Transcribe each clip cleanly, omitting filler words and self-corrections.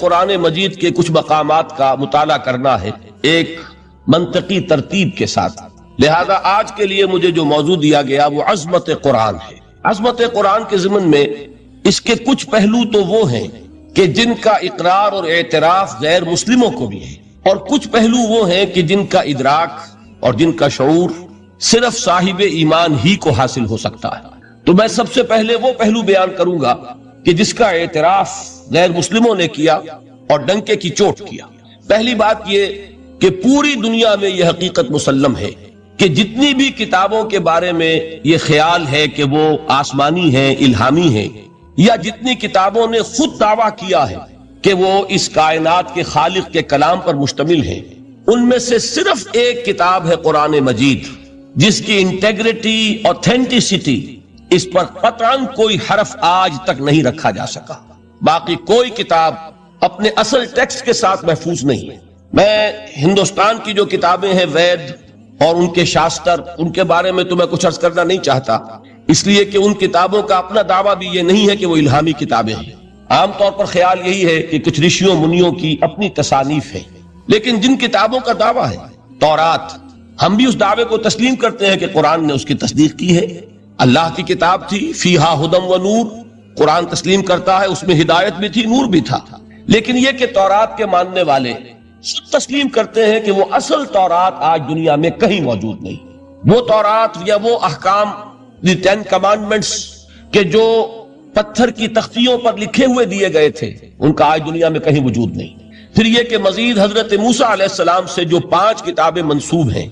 قرآن مجید کے کچھ مقامات کا مطالعہ کرنا ہے ایک منطقی ترتیب کے ساتھ، لہذا آج کے لیے مجھے جو موضوع دیا گیا وہ عظمت قرآن ہے۔ عظمت قرآن کے ضمن میں اس کے کچھ پہلو تو وہ ہیں کہ جن کا اقرار اور اعتراف غیر مسلموں کو بھی ہے، اور کچھ پہلو وہ ہیں کہ جن کا ادراک اور جن کا شعور صرف صاحب ایمان ہی کو حاصل ہو سکتا ہے۔ تو میں سب سے پہلے وہ پہلو بیان کروں گا کہ جس کا اعتراف غیر مسلموں نے کیا اور ڈنکے کی چوٹ کیا۔ پہلی بات یہ کہ پوری دنیا میں یہ حقیقت مسلم ہے کہ جتنی بھی کتابوں کے بارے میں یہ خیال ہے کہ وہ آسمانی ہیں، الہامی ہیں، یا جتنی کتابوں نے خود دعویٰ کیا ہے کہ وہ اس کائنات کے خالق کے کلام پر مشتمل ہیں، ان میں سے صرف ایک کتاب ہے قرآن مجید، جس کی انٹیگریٹی، اوتھینٹسٹی، اس پر قطعاً کوئی حرف آج تک نہیں رکھا جا سکا۔ باقی کوئی کتاب اپنے اصل ٹیکسٹ کے ساتھ محفوظ نہیں ہے۔ میں ہندوستان کی جو کتابیں ہیں وید اور ان کے شاستر، ان کے بارے میں تو میں کچھ عرض کرنا نہیں چاہتا، اس لیے کہ ان کتابوں کا اپنا دعویٰ بھی یہ نہیں ہے کہ وہ الہامی کتابیں ہیں۔ عام طور پر خیال یہی ہے کہ کچھ رشیوں منیوں کی اپنی تصانیف ہے، لیکن جن کتابوں کا دعویٰ ہے تورات، ہم بھی اس دعوے کو تسلیم کرتے ہیں کہ قرآن نے اس کی تصدیق کی ہے۔ اللہ کی کتاب تھی، فیہا ہدی و نور، قرآن تسلیم کرتا ہے اس میں ہدایت بھی تھی، نور بھی تھا۔ لیکن یہ کہ تورات کے ماننے والے تسلیم کرتے ہیں کہ وہ اصل تورات آج دنیا میں کہیں موجود نہیں۔ وہ تورات یا وہ احکام، دی 10 کمانڈمنٹس کہ جو پتھر کی تختیوں پر لکھے ہوئے دیے گئے تھے، ان کا آج دنیا میں کہیں وجود نہیں۔ پھر یہ کہ مزید حضرت موسیٰ علیہ السلام سے جو 5 کتابیں منسوب ہیں،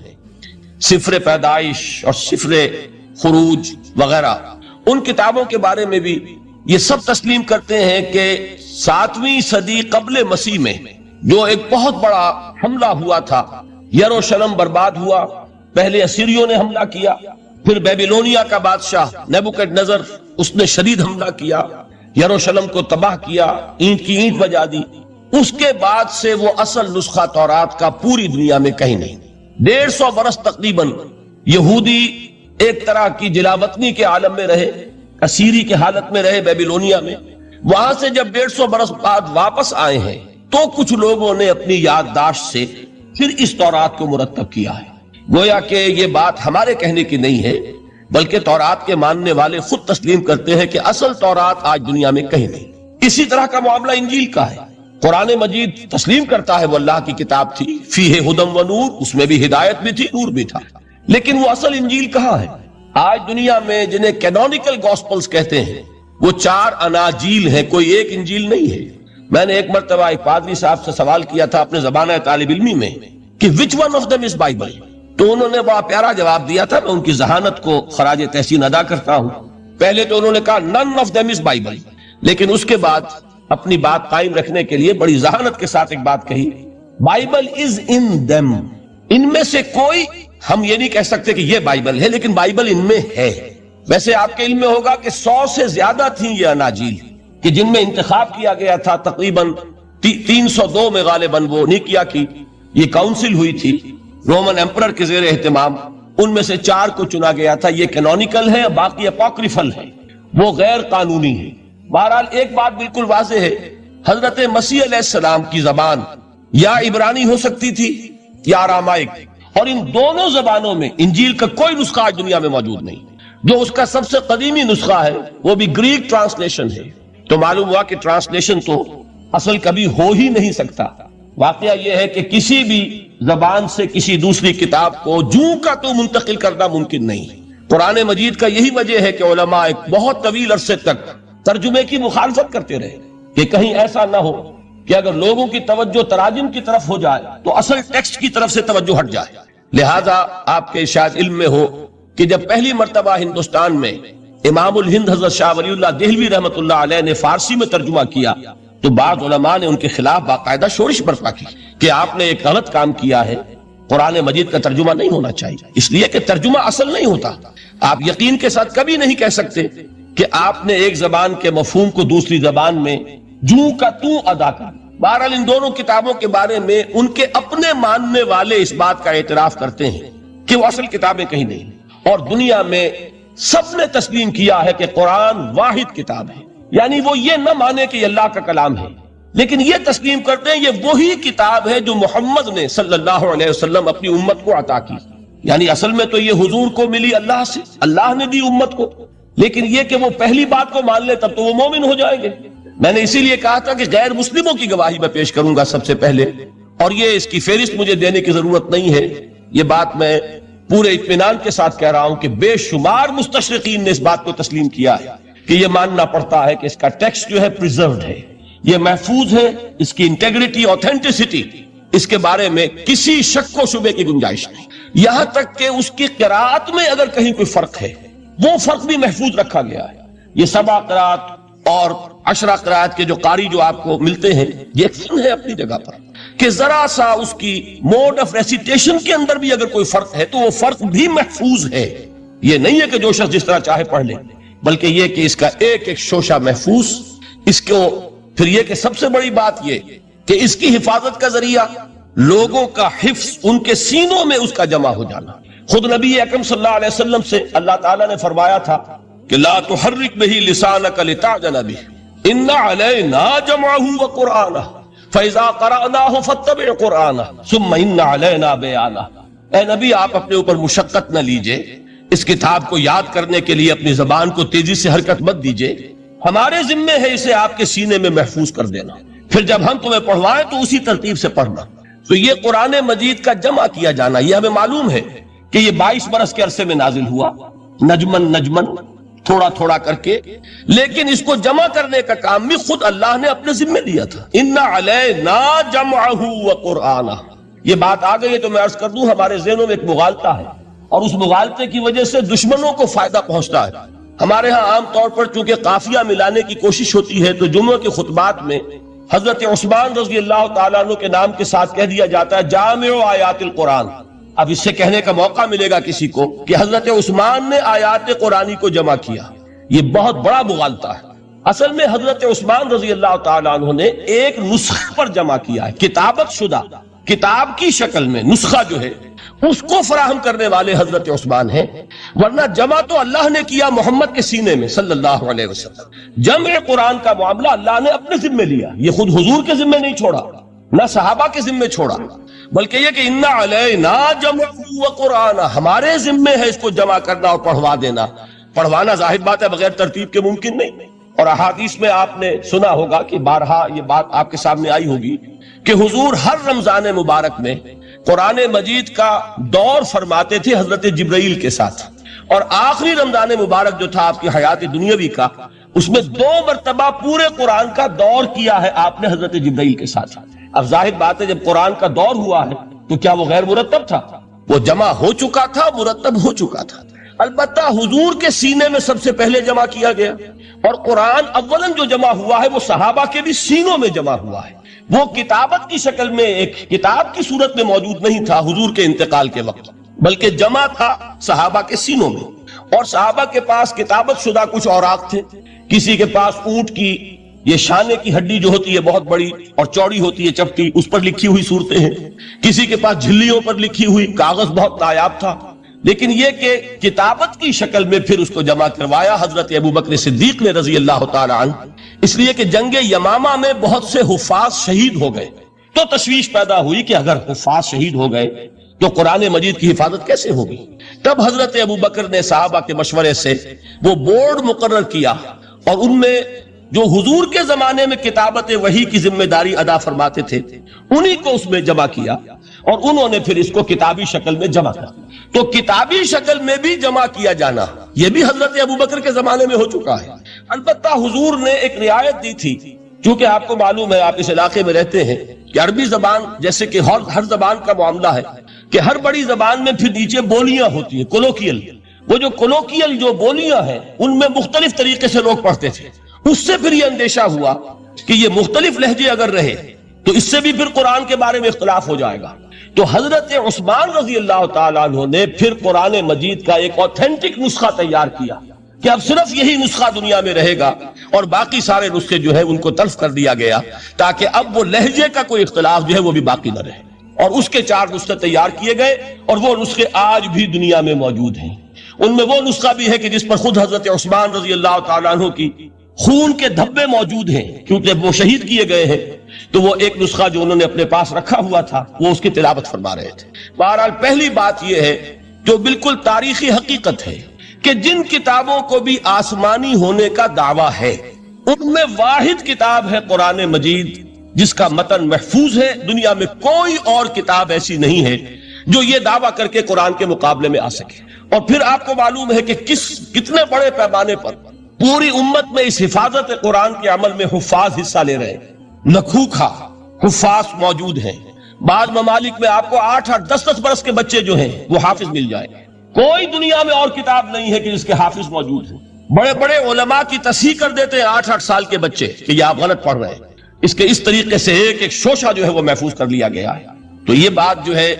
سفر پیدائش اور سفر خروج وغیرہ، ان کتابوں کے بارے میں بھی یہ سب تسلیم کرتے ہیں کہ 7ویں صدی قبل مسیح میں جو ایک بہت بڑا حملہ ہوا تھا، یروشلم برباد ہوا۔ پہلے اسیریوں نے حملہ کیا، پھر بیبیلونیا کا بادشاہ نیبوکڈ نظر، اس نے شدید حملہ کیا، یروشلم کو تباہ کیا، اینٹ کی اینٹ بجا دی۔ اس کے بعد سے وہ اصل نسخہ تورات کا پوری دنیا میں کہیں نہیں۔ 150 برس تقریباً یہودی ایک طرح کی جلاوطنی کے عالم میں رہے، اسیری کے حالت میں رہے بیبیلونیا میں۔ وہاں سے جب 150 برس بعد واپس آئے ہیں تو کچھ لوگوں نے اپنی یادداشت سے پھر اس تورات کو مرتب کیا ہے۔ گویا کہ یہ بات ہمارے کہنے کی نہیں ہے، بلکہ تورات کے ماننے والے خود تسلیم کرتے ہیں کہ اصل تورات آج دنیا میں کہیں نہیں۔ اسی طرح کا معاملہ انجیل کا ہے۔ قرآن مجید تسلیم کرتا ہے وہ اللہ کی کتاب تھی، فیہ ہدی و نور، اس میں بھی ہدایت بھی تھی، نور بھی تھا، لیکن وہ اصل انجیل کہاں ہے؟ آج دنیا میں جنہیں کینونیکل گاسپلز کہتے ہیں، وہ 4 اناجیل ہیں، کوئی ایک انجیل نہیں ہے۔ میں نے ایک مرتبہ ایک پادری صاحب سے سوال کیا تھا اپنے زبانہ طالب علمی میں کہ which one of them is Bible؟ تو انہوں نے بڑا پیارا جواب دیا تھا، میں ان کی ذہانت کو خراج تحسین ادا کرتا ہوں۔ پہلے تو انہوں نے کہا none of them is Bible، لیکن اس کے بعد اپنی بات قائم رکھنے کے لیے بڑی ذہانت کے ساتھ ایک بات کہی، Bible is in them، ان میں سے کوئی، ہم یہ نہیں کہہ سکتے کہ یہ بائبل ہے، لیکن بائبل ان میں ہے۔ ویسے آپ کے علم میں ہوگا کہ 100 سے زیادہ تھیں یہ اناجیل کہ جن میں انتخاب کیا گیا تھا، تقریباً 302 میں غالباً وہ نیکیا کی یہ کاؤنسل ہوئی تھی رومن ایمپرر کے زیر اہتمام، ان میں سے 4 کو چنا گیا تھا۔ یہ کینونیکل ہے، باقی اپوکریفل ہے، وہ غیر قانونی ہے۔ بہرحال ایک بات بالکل واضح ہے، حضرت مسیح علیہ السلام کی زبان یا عبرانی ہو سکتی تھی یا ارامائک، اور ان دونوں زبانوں میں انجیل کا کوئی نسخہ آج دنیا میں موجود نہیں۔ جو اس کا سب سے قدیمی نسخہ ہے وہ بھی گریک ٹرانسلیشن ہے۔ تو معلوم ہوا کہ ٹرانسلیشن تو اصل کبھی ہو ہی نہیں سکتا۔ واقعہ یہ ہے کہ کسی بھی زبان سے کسی دوسری کتاب کو جوں کا تو منتقل کرنا ممکن نہیں۔ قرآن مجید کا یہی وجہ ہے کہ علماء ایک بہت طویل عرصے تک ترجمے کی مخالفت کرتے رہے کہ کہیں ایسا نہ ہو کہ اگر لوگوں کی توجہ تراجم کی طرف ہو جائے تو اصل ٹیکسٹ کی طرف سے توجہ ہٹ جائے۔ لہذا آپ کے شاید علم میں ہو کہ جب پہلی مرتبہ ہندوستان میں امام الہند حضرت شاہ ولی اللہ دہلوی رحمۃ اللہ علیہ نے فارسی میں ترجمہ کیا تو بعض علماء نے ان کے خلاف باقاعدہ شورش برپا کی کہ آپ نے ایک غلط کام کیا ہے، قرآن مجید کا ترجمہ نہیں ہونا چاہیے، اس لیے کہ ترجمہ اصل نہیں ہوتا۔ آپ یقین کے ساتھ کبھی نہیں کہہ سکتے کہ آپ نے ایک زبان کے مفہوم کو دوسری زبان میں جوں کا تو ادا کر۔ بہرحال ان دونوں کتابوں کے بارے میں ان کے اپنے ماننے والے اس بات کا اعتراف کرتے ہیں کہ وہ اصل کتابیں کہیں نہیں، اور دنیا میں سب نے تسلیم کیا ہے کہ قرآن واحد کتاب ہے، یعنی وہ یہ نہ مانے کہ یہ اللہ کا کلام ہے، لیکن یہ تسلیم کرتے ہیں یہ وہی کتاب ہے جو محمد نے صلی اللہ علیہ وسلم اپنی امت کو عطا کی. یعنی اصل میں تو یہ حضور کو ملی اللہ سے، اللہ نے دی امت کو، لیکن یہ کہ وہ پہلی بات کو مان لے تب تو وہ مومن ہو جائیں گے. میں نے اسی لیے کہا تھا کہ غیر مسلموں کی گواہی میں پیش کروں گا سب سے پہلے، اور یہ اس کی فہرست مجھے دینے کی ضرورت نہیں ہے. یہ بات میں پورے اطمینان کے ساتھ کہہ رہا ہوں کہ بے شمار مستشرقین نے اس بات کو تسلیم کیا ہے کہ یہ ماننا پڑتا ہے کہ اس کا ٹیکسٹ جو ہے پریزروڈ ہے، یہ محفوظ ہے، اس کی انٹیگریٹی، اوتھینٹسٹی، اس کے بارے میں کسی شک و شبے کی گنجائش نہیں. یہاں تک کہ اس کی قراءت میں اگر کہیں کوئی فرق ہے وہ فرق بھی محفوظ رکھا گیا ہے. یہ 7 قراءت اور 10 قراءت کے جو قاری جو آپ کو ملتے ہیں یقین ہے اپنی جگہ پر کہ ذرا سا اس کی موڈ آف ریسیٹیشن کے اندر بھی اگر کوئی فرق ہے تو وہ فرق بھی محفوظ ہے. یہ نہیں ہے کہ جو شخص جس طرح چاہے پڑھ لے، بلکہ یہ کہ اس کا ایک ایک شوشہ محفوظ. اس کو پھر یہ کہ سب سے بڑی بات یہ کہ اس کی حفاظت کا ذریعہ لوگوں کا حفظ، ان کے سینوں میں اس کا جمع ہو جانا. خود نبی اکرم صلی اللہ علیہ وسلم سے اللہ تعالیٰ نے فرمایا تھا کہ لا تحرک بہ لسانک لتعجل بہ ان علینا جمعہ وقرآنہ فاذا قرأناہ فاتبع قرآنہ ثم ان علینا بیانہ. اے نبی آپ اپنے اوپر مشقت نہ لیجئے، اس کتاب کو یاد کرنے کے لیے اپنی زبان کو تیزی سے حرکت مت دیجئے، ہمارے ذمے ہے اسے آپ کے سینے میں محفوظ کر دینا، پھر جب ہم تمہیں پڑھوائیں تو اسی ترتیب سے پڑھنا. تو یہ قرآن مجید کا جمع کیا جانا یہ ہمیں معلوم ہے کہ یہ 22 برس کے عرصے میں نازل ہوا، نجمن نجمن، تھوڑا تھوڑا کر کے، لیکن اس کو جمع کرنے کا کام بھی خود اللہ نے اپنے ذمہ لیا تھا. ان علینا جمعہ وقرآنہ. یہ بات آ گئی ہے تو میں عرض کر دوں ہمارے ذہنوں میں ایک مغالطہ ہے، اور اس مغالطے کی وجہ سے دشمنوں کو فائدہ پہنچتا ہے. ہمارے ہاں عام طور پر چونکہ قافیہ ملانے کی کوشش ہوتی ہے تو جمعہ کے خطبات میں حضرت عثمان رضی اللہ تعالیٰ عنہ کے نام کے ساتھ کہہ دیا جاتا ہے جامع آیات القرآن. اب اس سے کہنے کا موقع ملے گا کسی کو کہ حضرت عثمان نے آیات قرآنی کو جمع کیا، یہ بہت بڑا مغالطہ ہے. اصل میں حضرت عثمان رضی اللہ تعالیٰ عنہ نے ایک نسخہ پر جمع کیا ہے، کتابت شدہ، کتاب کی شکل میں نسخہ جو ہے اس کو فراہم کرنے والے حضرت عثمان ہیں، ورنہ جمع تو اللہ نے کیا محمد کے سینے میں صلی اللہ علیہ وسلم. جمع قرآن کا معاملہ اللہ نے اپنے ذمہ لیا، یہ خود حضور کے ذمہ نہیں چھوڑا، نہ صحابہ کے ذمہ چھوڑا، بلکہ یہ کہ ان علینا جمعہ وقرآنہ، ہمارے ذمہ ہے اس کو جمع کرنا اور پڑھوا دینا. پڑھوانا ظاہر بات ہے بغیر ترتیب کے ممکن نہیں، اور احادیث میں آپ نے سنا ہوگا کہ بارہا یہ بات آپ کے سامنے آئی ہوگی کہ حضور ہر رمضان مبارک میں قرآن مجید کا دور فرماتے تھے حضرت جبرائیل کے ساتھ، اور آخری رمضان مبارک جو تھا آپ کی حیات دنیاوی کا، اس میں 2 مرتبہ پورے قرآن کا دور کیا ہے آپ نے حضرت جبرائیل کے ساتھ. اب ظاہر بات ہے جب قرآن کا دور ہوا ہے تو کیا وہ غیر مرتب تھا؟ وہ جمع ہو چکا تھا، مرتب ہو چکا تھا. البتہ حضور کے سینے میں سب سے پہلے جمع کیا گیا، اور قرآن اولاً جو جمع ہوا ہے وہ صحابہ کے بھی سینوں میں جمع ہوا ہے. وہ کتابت کی شکل میں ایک کتاب کی صورت میں موجود نہیں تھا حضور کے انتقال کے وقت، بلکہ جمع تھا صحابہ کے سینوں میں. اور صحابہ کے پاس کتابت شدہ کچھ اوراق تھے، کسی کے پاس اونٹ کی یہ شانے کی ہڈی جو ہوتی ہے بہت بڑی اور چوڑی ہوتی ہے چپٹی، اس پر لکھی ہوئی صورتیں ہیں، کسی کے پاس جھلیوں پر لکھی ہوئی، کاغذ بہت نایاب تھا. لیکن یہ کہ کتابت کی شکل میں پھر اس کو جمع کروایا حضرت ابوبکر صدیق نے رضی اللہ تعالی عنہ، اس لیے کہ جنگ یمامہ میں بہت سے حفاظ شہید ہو گئے تو تشویش پیدا ہوئی کہ اگر حفاظ شہید ہو گئے تو قرآن مجید کی حفاظت کیسے ہوگی. تب حضرت ابوبکر نے صحابہ کے مشورے سے وہ بورڈ مقرر کیا، اور ان میں جو حضور کے زمانے میں کتابت وحی کی ذمہ داری ادا فرماتے تھے انہی کو اس میں جمع کیا، اور انہوں نے پھر اس کو کتابی شکل میں جمع کیا. تو کتابی شکل میں بھی جمع کیا جانا یہ بھی حضرت ابوبکر کے زمانے میں ہو چکا ہے. البتہ حضور نے ایک رعایت دی تھی، چونکہ آپ کو معلوم ہے آپ اس علاقے میں رہتے ہیں کہ عربی زبان جیسے کہ ہر زبان کا معاملہ ہے کہ ہر بڑی زبان میں پھر نیچے بولیاں ہوتی ہیں، کولوکیل. وہ جو کولوکیل جو بولیاں ہیں ان میں مختلف طریقے سے لوگ پڑھتے تھے. اس سے پھر یہ اندیشہ ہوا کہ یہ مختلف لہجے اگر رہے تو اس سے بھی پھر قرآن کے بارے میں اختلاف ہو جائے گا. تو حضرت عثمان رضی اللہ تعالیٰ عنہ نے پھر قرآن مجید کا ایک اوتھینٹک نسخہ تیار کیا کہ اب صرف یہی نسخہ دنیا میں رہے گا، اور باقی سارے نسخے جو ہے ان کو تلف کر دیا گیا تاکہ اب وہ لہجے کا کوئی اختلاف جو ہے وہ بھی باقی نہ رہے. اور اس کے 4 نسخے تیار کیے گئے، اور وہ نسخے آج بھی دنیا میں موجود ہیں. ان میں وہ نسخہ بھی ہے کہ جس پر خود حضرت عثمان رضی اللہ تعالیٰ عنہ کی خون کے دھبے موجود ہیں کیونکہ وہ شہید کیے گئے ہیں، تو وہ ایک نسخہ جو انہوں نے اپنے پاس رکھا ہوا تھا وہ اس کی تلاوت فرما رہے تھے۔ بہرحال پہلی بات یہ ہے جو بالکل تاریخی حقیقت ہے کہ جن کتابوں کو بھی آسمانی ہونے کا دعویٰ ہے ان میں واحد کتاب ہے قرآن مجید، جس کا متن محفوظ ہے۔ دنیا میں کوئی اور کتاب ایسی نہیں ہے جو یہ دعویٰ کر کے قرآن کے مقابلے میں آ سکے۔ اور پھر آپ کو معلوم ہے کہ کتنے بڑے پیمانے پر پوری امت میں اس حفاظت قرآن کے عمل میں حفاظ حصہ لے رہے ہیں، لکھوکھا حفاظ موجود ہیں۔ بعض ممالک میں آپ کو 8-8 10-10 برس کے بچے جو ہیں وہ حافظ مل جائیں۔ کوئی دنیا میں اور کتاب نہیں ہے کہ جس کے حافظ موجود ہیں۔ بڑے بڑے علماء کی تصحیح کر دیتے ہیں 8-8 سال کے بچے کہ یہ آپ غلط پڑھ رہے ہیں۔ اس کے اس طریقے سے ایک ایک شوشہ جو ہے وہ محفوظ کر لیا گیا ہے۔ تو یہ بات جو ہے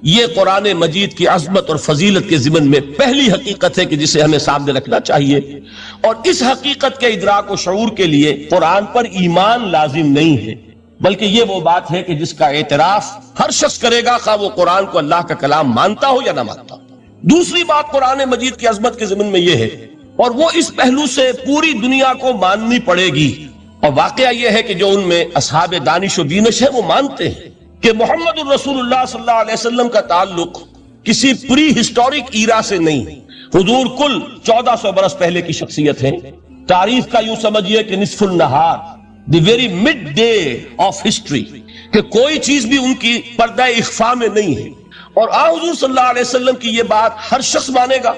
یہ قرآن مجید کی عظمت اور فضیلت کے ضمن میں پہلی حقیقت ہے کہ جسے ہمیں سامنے رکھنا چاہیے، اور اس حقیقت کے ادراک و شعور کے لیے قرآن پر ایمان لازم نہیں ہے، بلکہ یہ وہ بات ہے کہ جس کا اعتراف ہر شخص کرے گا، خواہ وہ قرآن کو اللہ کا کلام مانتا ہو یا نہ مانتا ہو۔ دوسری بات قرآن مجید کی عظمت کے ضمن میں یہ ہے، اور وہ اس پہلو سے پوری دنیا کو ماننی پڑے گی، اور واقعہ یہ ہے کہ جو ان میں اصحاب دانش و بینش ہے وہ مانتے ہیں کہ محمد الرسول اللہ صلی اللہ علیہ وسلم کا تعلق کسی پری ہسٹورک ایرا سے نہیں۔ حضور کل 1400 برس پہلے کی شخصیت ہے۔ تاریخ کا یوں سمجھیے کہ نصف النہار، the very mid day of history, کہ کوئی چیز بھی ان کی پردہ اخفاء میں نہیں ہے۔ اور حضور صلی اللہ علیہ وسلم کی یہ بات ہر شخص مانے گا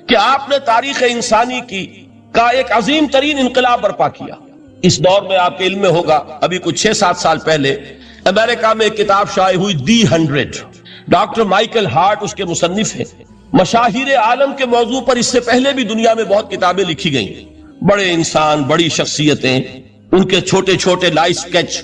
کہ آپ نے تاریخ انسانی کا ایک عظیم ترین انقلاب برپا کیا۔ اس دور میں آپ کے علم میں ہوگا ابھی کچھ 6-7 سال پہلے امریکہ میں ایک کتاب شائع ہوئی دی 100، ڈاکٹر مائیکل ہارٹ اس کے مصنف ہیں۔ مشاہیر عالم کے موضوع پر اس سے پہلے بھی دنیا میں بہت کتابیں لکھی گئیں، بڑے انسان، بڑی شخصیتیں، ان کے چھوٹے چھوٹے لائف سکیچ،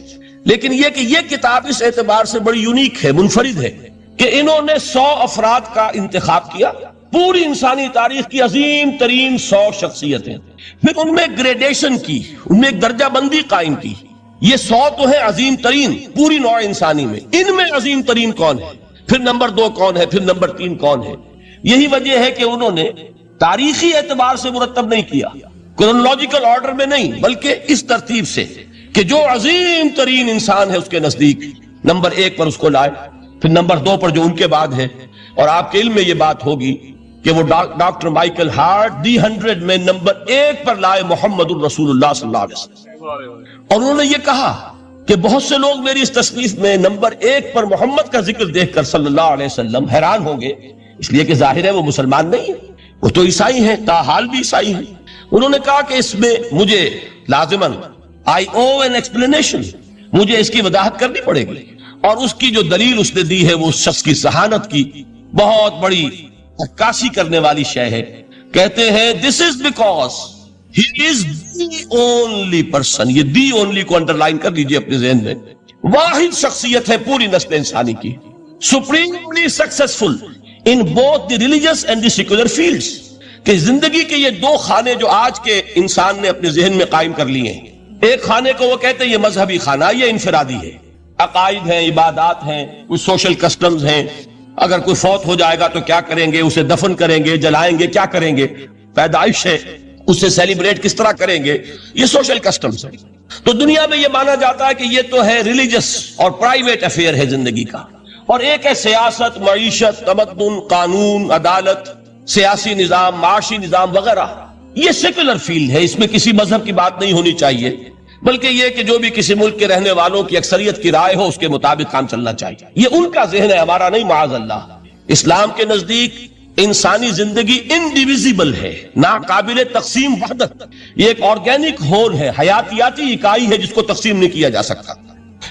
لیکن یہ کہ یہ کتاب اس اعتبار سے بڑی یونیک ہے، منفرد ہے کہ انہوں نے 100 افراد کا انتخاب کیا، پوری انسانی تاریخ کی عظیم ترین 100 شخصیتیں، پھر ان میں گریڈیشن کی، ان میں ایک درجہ بندی قائم کی۔ یہ 100 تو ہے عظیم ترین پوری نوع انسانی میں، ان میں عظیم ترین کون ہے، پھر نمبر 2 کون ہے، پھر نمبر 3 کون ہے۔ یہی وجہ ہے کہ انہوں نے تاریخی اعتبار سے مرتب نہیں کیا، کرونالوجیکل آرڈر میں نہیں، بلکہ اس ترتیب سے کہ جو عظیم ترین انسان ہے اس کے نزدیک نمبر 1 پر اس کو لائے، پھر نمبر 2 پر جو ان کے بعد ہے۔ اور آپ کے علم میں یہ بات ہوگی کہ وہ ڈاکٹر مائیکل ہارٹ دی 100 میں نمبر 1 پر لائے محمد الرسول اللہ صلی اللہ علیہ وسلم، اور انہوں نے یہ کہا کہ بہت سے لوگ میری اس تصنیف میں نمبر 1 پر محمد کا ذکر دیکھ کر صلی اللہ علیہ وسلم حیران ہوں گے، اس لیے کہ ظاہر ہے وہ مسلمان نہیں ہیں، وہ تو عیسائی ہیں، تاحال بھی عیسائی ہیں۔ انہوں نے کہا کہ اس میں مجھے لازماً I owe an explanation، مجھے اس کی وضاحت کرنی پڑے گی، اور اس کی جو دلیل اس نے دی ہے وہ اس شخص کی ذہانت کی بہت بڑی عکاسی کرنے والی شے ہے۔ کہتے ہیں this is because he is the only person، یہ the only کو انڈرلائن کر لیجئے اپنے ذہن میں، واحد شخصیت ہے پوری نسل انسانی کی، supremely successful in both the religious and the secular fields، کہ زندگی کے یہ 2 خانے جو آج کے انسان نے اپنے ذہن میں قائم کر لیے ہیں، ایک خانے کو وہ کہتے ہیں یہ مذہبی خانہ، یہ انفرادی ہے، عقائد ہیں، عبادات ہیں، کچھ سوشل کسٹمز ہیں، اگر کوئی فوت ہو جائے گا تو کیا کریں گے، اسے دفن کریں گے، جلائیں گے، کیا کریں گے، پیدائش ہے اسے سیلیبریٹ کس طرح کریں گے، یہ سوشل کسٹمز ہیں۔ تو دنیا میں یہ مانا جاتا ہے کہ یہ تو ہے ریلیجس اور پرائیویٹ افیئر ہے زندگی کا، اور ایک ہے سیاست، معیشت، تمدن، قانون، عدالت، سیاسی نظام، معاشی نظام وغیرہ، یہ سیکولر فیلڈ ہے، اس میں کسی مذہب کی بات نہیں ہونی چاہیے، بلکہ یہ کہ جو بھی کسی ملک کے رہنے والوں کی اکثریت کی رائے ہو اس کے مطابق کام چلنا چاہیے۔ یہ ان کا ذہن ہے، ہمارا نہیں، معاذ اللہ۔ اسلام کے نزدیک انسانی زندگی انڈیویزیبل ہے، ناقابل تقسیم وحدت، یہ ایک آرگینک ہول ہے، حیاتیاتی اکائی ہے جس کو تقسیم نہیں کیا جا سکتا۔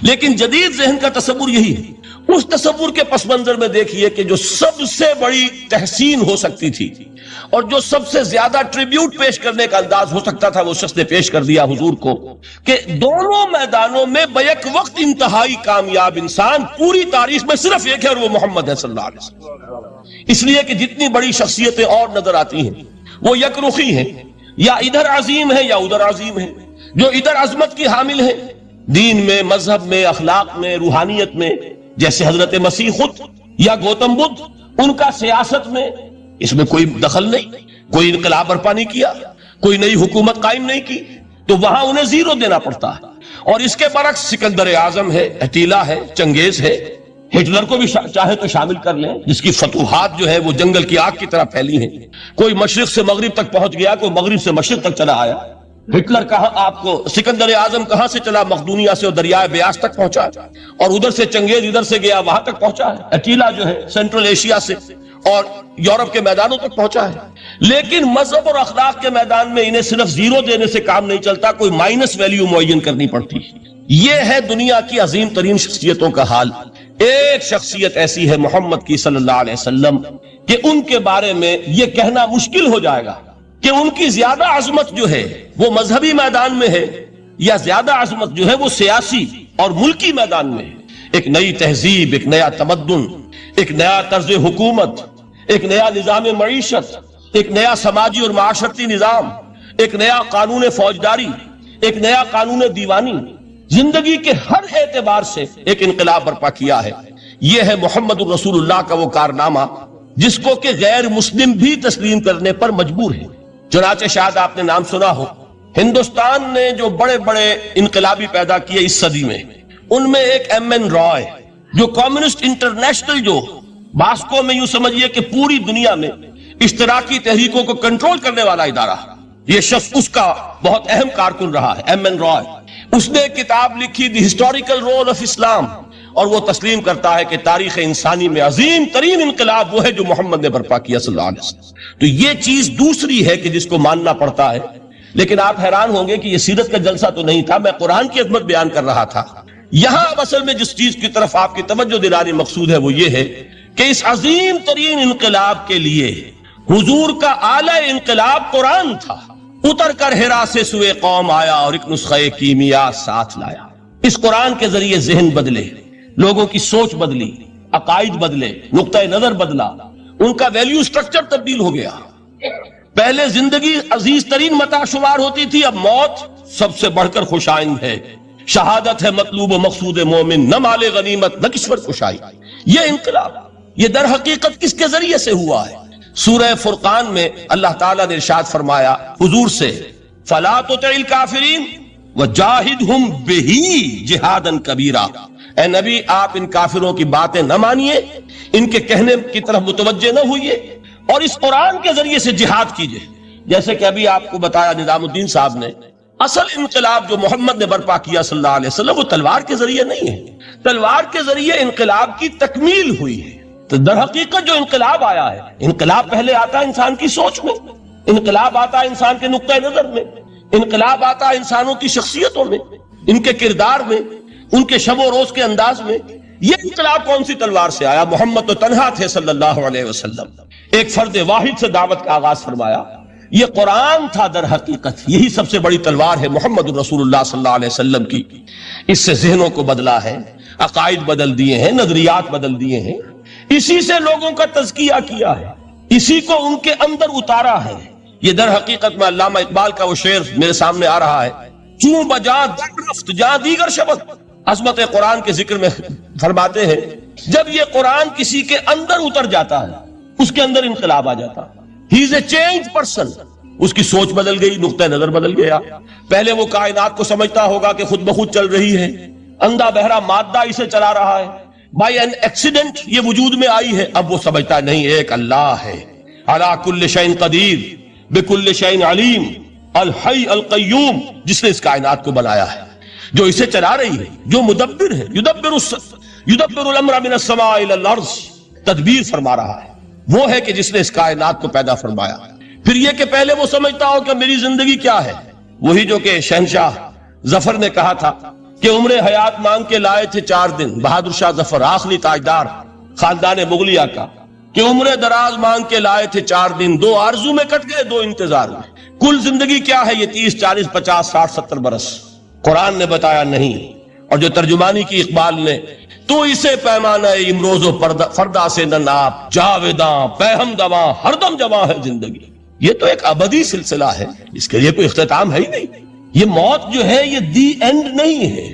لیکن جدید ذہن کا تصور یہی ہے۔ اس تصور کے پس منظر میں دیکھیے کہ جو سب سے بڑی تحسین ہو سکتی تھی اور جو سب سے زیادہ ٹریبیوٹ پیش کرنے کا انداز ہو سکتا تھا وہ شخص نے پیش کر دیا حضور کو، کہ دونوں میدانوں میں بیک وقت انتہائی کامیاب انسان پوری تاریخ میں صرف ایک ہے، اور وہ محمد ہے صلی اللہ علیہ وسلم۔ اس لیے کہ جتنی بڑی شخصیتیں اور نظر آتی ہیں وہ یک رخی ہیں، یا ادھر عظیم ہیں یا ادھر عظیم ہیں۔ جو ادھر عظمت کی حامل ہیں دین میں، مذہب میں، اخلاق میں، روحانیت میں، جیسے حضرت مسیح خود یا گوتم بدھ، ان کا سیاست میں اس میں کوئی دخل نہیں، کوئی انقلاب برپا نہیں کیا، کوئی نئی حکومت قائم نہیں کی، تو وہاں انہیں زیرو دینا پڑتا ہے. اور اس کے برعکس سکندر اعظم ہے، اٹیلا ہے، چنگیز ہے، ہٹلر کو بھی چاہے تو شامل کر لیں، جس کی فتوحات جو ہے وہ جنگل کی آگ کی طرح پھیلی ہیں. کوئی مشرق سے مغرب تک پہنچ گیا، کوئی مغرب سے مشرق تک چلا آیا. ہٹلر کہاں آپ کو سکندر اعظم کہاں سے چلا؟ مقدونیہ سے اور دریائے بیاس تک پہنچا، اور ادھر سے چنگیز ادھر سے گیا وہاں تک پہنچا ہے. اٹیلا جو ہے سینٹرل ایشیا سے اور یورپ کے میدانوں تک پہنچا ہے. لیکن مذہب اور اخلاق کے میدان میں انہیں صرف زیرو دینے سے کام نہیں چلتا، کوئی مائنس ویلیو معین کرنی پڑتی. یہ ہے دنیا کی عظیم ترین شخصیتوں کا حال. ایک شخصیت ایسی ہے محمد کی صلی اللہ علیہ وسلم کہ ان کے بارے میں یہ کہنا مشکل ہو جائے گا کہ ان کی زیادہ عظمت جو ہے وہ مذہبی میدان میں ہے یا زیادہ عظمت جو ہے وہ سیاسی اور ملکی میدان میں ہے. ایک نئی تہذیب، ایک نیا تمدن، ایک نیا طرز حکومت، ایک نیا نظام معیشت، ایک نیا سماجی اور معاشرتی نظام، ایک نیا قانون فوجداری، ایک نیا قانون دیوانی، زندگی کے ہر اعتبار سے ایک انقلاب برپا کیا ہے. یہ ہے محمد الرسول اللہ کا وہ کارنامہ جس کو کہ غیر مسلم بھی تسلیم کرنے پر مجبور ہے. چنانچہ شاید آپ نے نام سنا ہو، ہندوستان نے جو بڑے بڑے انقلابی پیدا کیے اس صدی میں، ان میں ایک ایم این رائے، جو کمیونسٹ انٹرنیشنل، جو ماسکو میں یوں سمجھیے کہ پوری دنیا میں اشتراکی تحریکوں کو کنٹرول کرنے والا ادارہ، یہ شخص اس کا بہت اہم کارکن رہا ہے، ایم این رائے. اس نے ایک کتاب لکھی دی ہسٹوریکل رول آف اسلام، اور وہ تسلیم کرتا ہے کہ تاریخ انسانی میں عظیم ترین انقلاب وہ ہے جو محمد نے برپا کیا صلی اللہ علیہ وسلم. تو یہ چیز دوسری ہے کہ جس کو ماننا پڑتا ہے. لیکن آپ حیران ہوں گے کہ یہ سیرت کا جلسہ تو نہیں تھا، میں قرآن کی عظمت بیان کر رہا تھا. یہاں اب اصل میں جس چیز کی طرف آپ کی توجہ دلانی مقصود ہے وہ یہ ہے کہ اس عظیم ترین انقلاب کے لیے حضور کا اعلی انقلاب قرآن تھا. اتر کر ہرا سے سوئے قوم آیا اور ایک نسخہ کیمیا ساتھ لایا. اس قرآن کے ذریعے ذہن بدلے، لوگوں کی سوچ بدلی، عقائد بدلے، نقطہ نظر بدلا، ان کا ویلیو سٹرکچر تبدیل ہو گیا. پہلے زندگی عزیز ترین متاع شمار ہوتی تھی، اب موت سب سے بڑھ کر خوش آئند ہے. شہادت ہے مطلوب و مقصود مومن، نہ مال غنیمت نہ کشور کشائی. یہ انقلاب یہ در حقیقت کس کے ذریعے سے ہوا ہے؟ سورہ فرقان میں اللہ تعالیٰ نے ارشاد فرمایا حضور سے، فَلَا تُطِعِ الْكَافِرِينَ وَجَاهِدْهُمْ بِهِ جِهَادًا كَبِيرًا. اے نبی آپ ان کافروں کی باتیں نہ مانیے، ان کے کہنے کی طرف متوجہ نہ ہوئیے، اور اس قرآن کے ذریعے سے جہاد کیجئے. جیسے کہ ابھی آپ کو بتایا نظام الدین صاحب نے، اصل انقلاب جو محمد نے برپا کیا صلی اللہ علیہ وسلم وہ تلوار کے ذریعے نہیں ہے. تلوار کے ذریعے انقلاب کی تکمیل ہوئی ہے. تو در حقیقت جو انقلاب آیا ہے، انقلاب پہلے آتا ہے انسان کی سوچ میں، انقلاب آتا ہے انسان کے نقطہ نظر میں، انقلاب آتا ہے انسانوں کی شخصیتوں میں، ان کے کردار میں، ان کے شب و روز کے انداز میں. یہ انقلاب کون سی تلوار سے آیا؟ محمد تو تنہا تھے صلی اللہ علیہ وسلم، ایک فرد واحد سے دعوت کا آغاز فرمایا. یہ قرآن تھا در حقیقت، یہی سب سے بڑی تلوار ہے محمد الرسول اللہ صلی اللہ علیہ وسلم کی. اس سے ذہنوں کو بدلا ہے، عقائد بدل دیے ہیں، نظریات بدل دیے ہیں، اسی سے لوگوں کا تزکیہ کیا ہے، اسی کو ان کے اندر اتارا ہے. یہ در حقیقت میں علامہ اقبال کا وہ شعر میرے سامنے آ رہا ہے، چوں بجا در رفت جہاں دیگر شبد. عظمت قرآن کے ذکر میں فرماتے ہیں جب یہ قرآن کسی کے اندر اتر جاتا ہے اس کے اندر انقلاب آ جاتا ہے. ہی از اے چینج پرسن. اس کی سوچ بدل گئی، نقطہ نظر بدل گیا. پہلے وہ کائنات کو سمجھتا ہوگا کہ خود بخود چل رہی ہے، اندھا بہرا مادہ اسے چلا رہا ہے، بائی این ایکسیڈنٹ یہ وجود میں آئی ہے. اب وہ سمجھتا نہیں، ایک اللہ ہے، علی کل شیء قدیر بکل شیء علیم، الحی القیوم، جس نے اس کائنات کو بنایا ہے، جو اسے چلا رہی ہے، جو مدبر ہے، یدبر الامر من السماء الى الارض، تدبیر فرما رہا ہے. وہ ہے کہ جس نے اس کائنات کو پیدا فرمایا. پھر یہ کہ پہلے وہ سمجھتا ہو کہ میری زندگی کیا ہے، وہی جو کہ شہنشاہ ظفر نے کہا تھا کہ عمر حیات مانگ کے لائے تھے 4 دن، بہادر شاہ ظفر آخری تاجدار خاندان مغلیہ کا، کہ عمر دراز مانگ کے لائے تھے 4 دن، 2 آرزو میں کٹ گئے 2 انتظار میں. کل زندگی کیا ہے؟ یہ 30 40 50 60 70 برس. قرآن نے بتایا نہیں. اور جو ترجمانی کی اقبال نے، تو اسے پیمانہ امروز و فردا سے نہ ناپ، جاویداں پہم دواں ہر دم جواں ہے زندگی. یہ تو ایک ابدی سلسلہ ہے، اس کے لیے کوئی اختتام ہے ہی نہیں. یہ موت جو ہے یہ دی اینڈ نہیں ہے،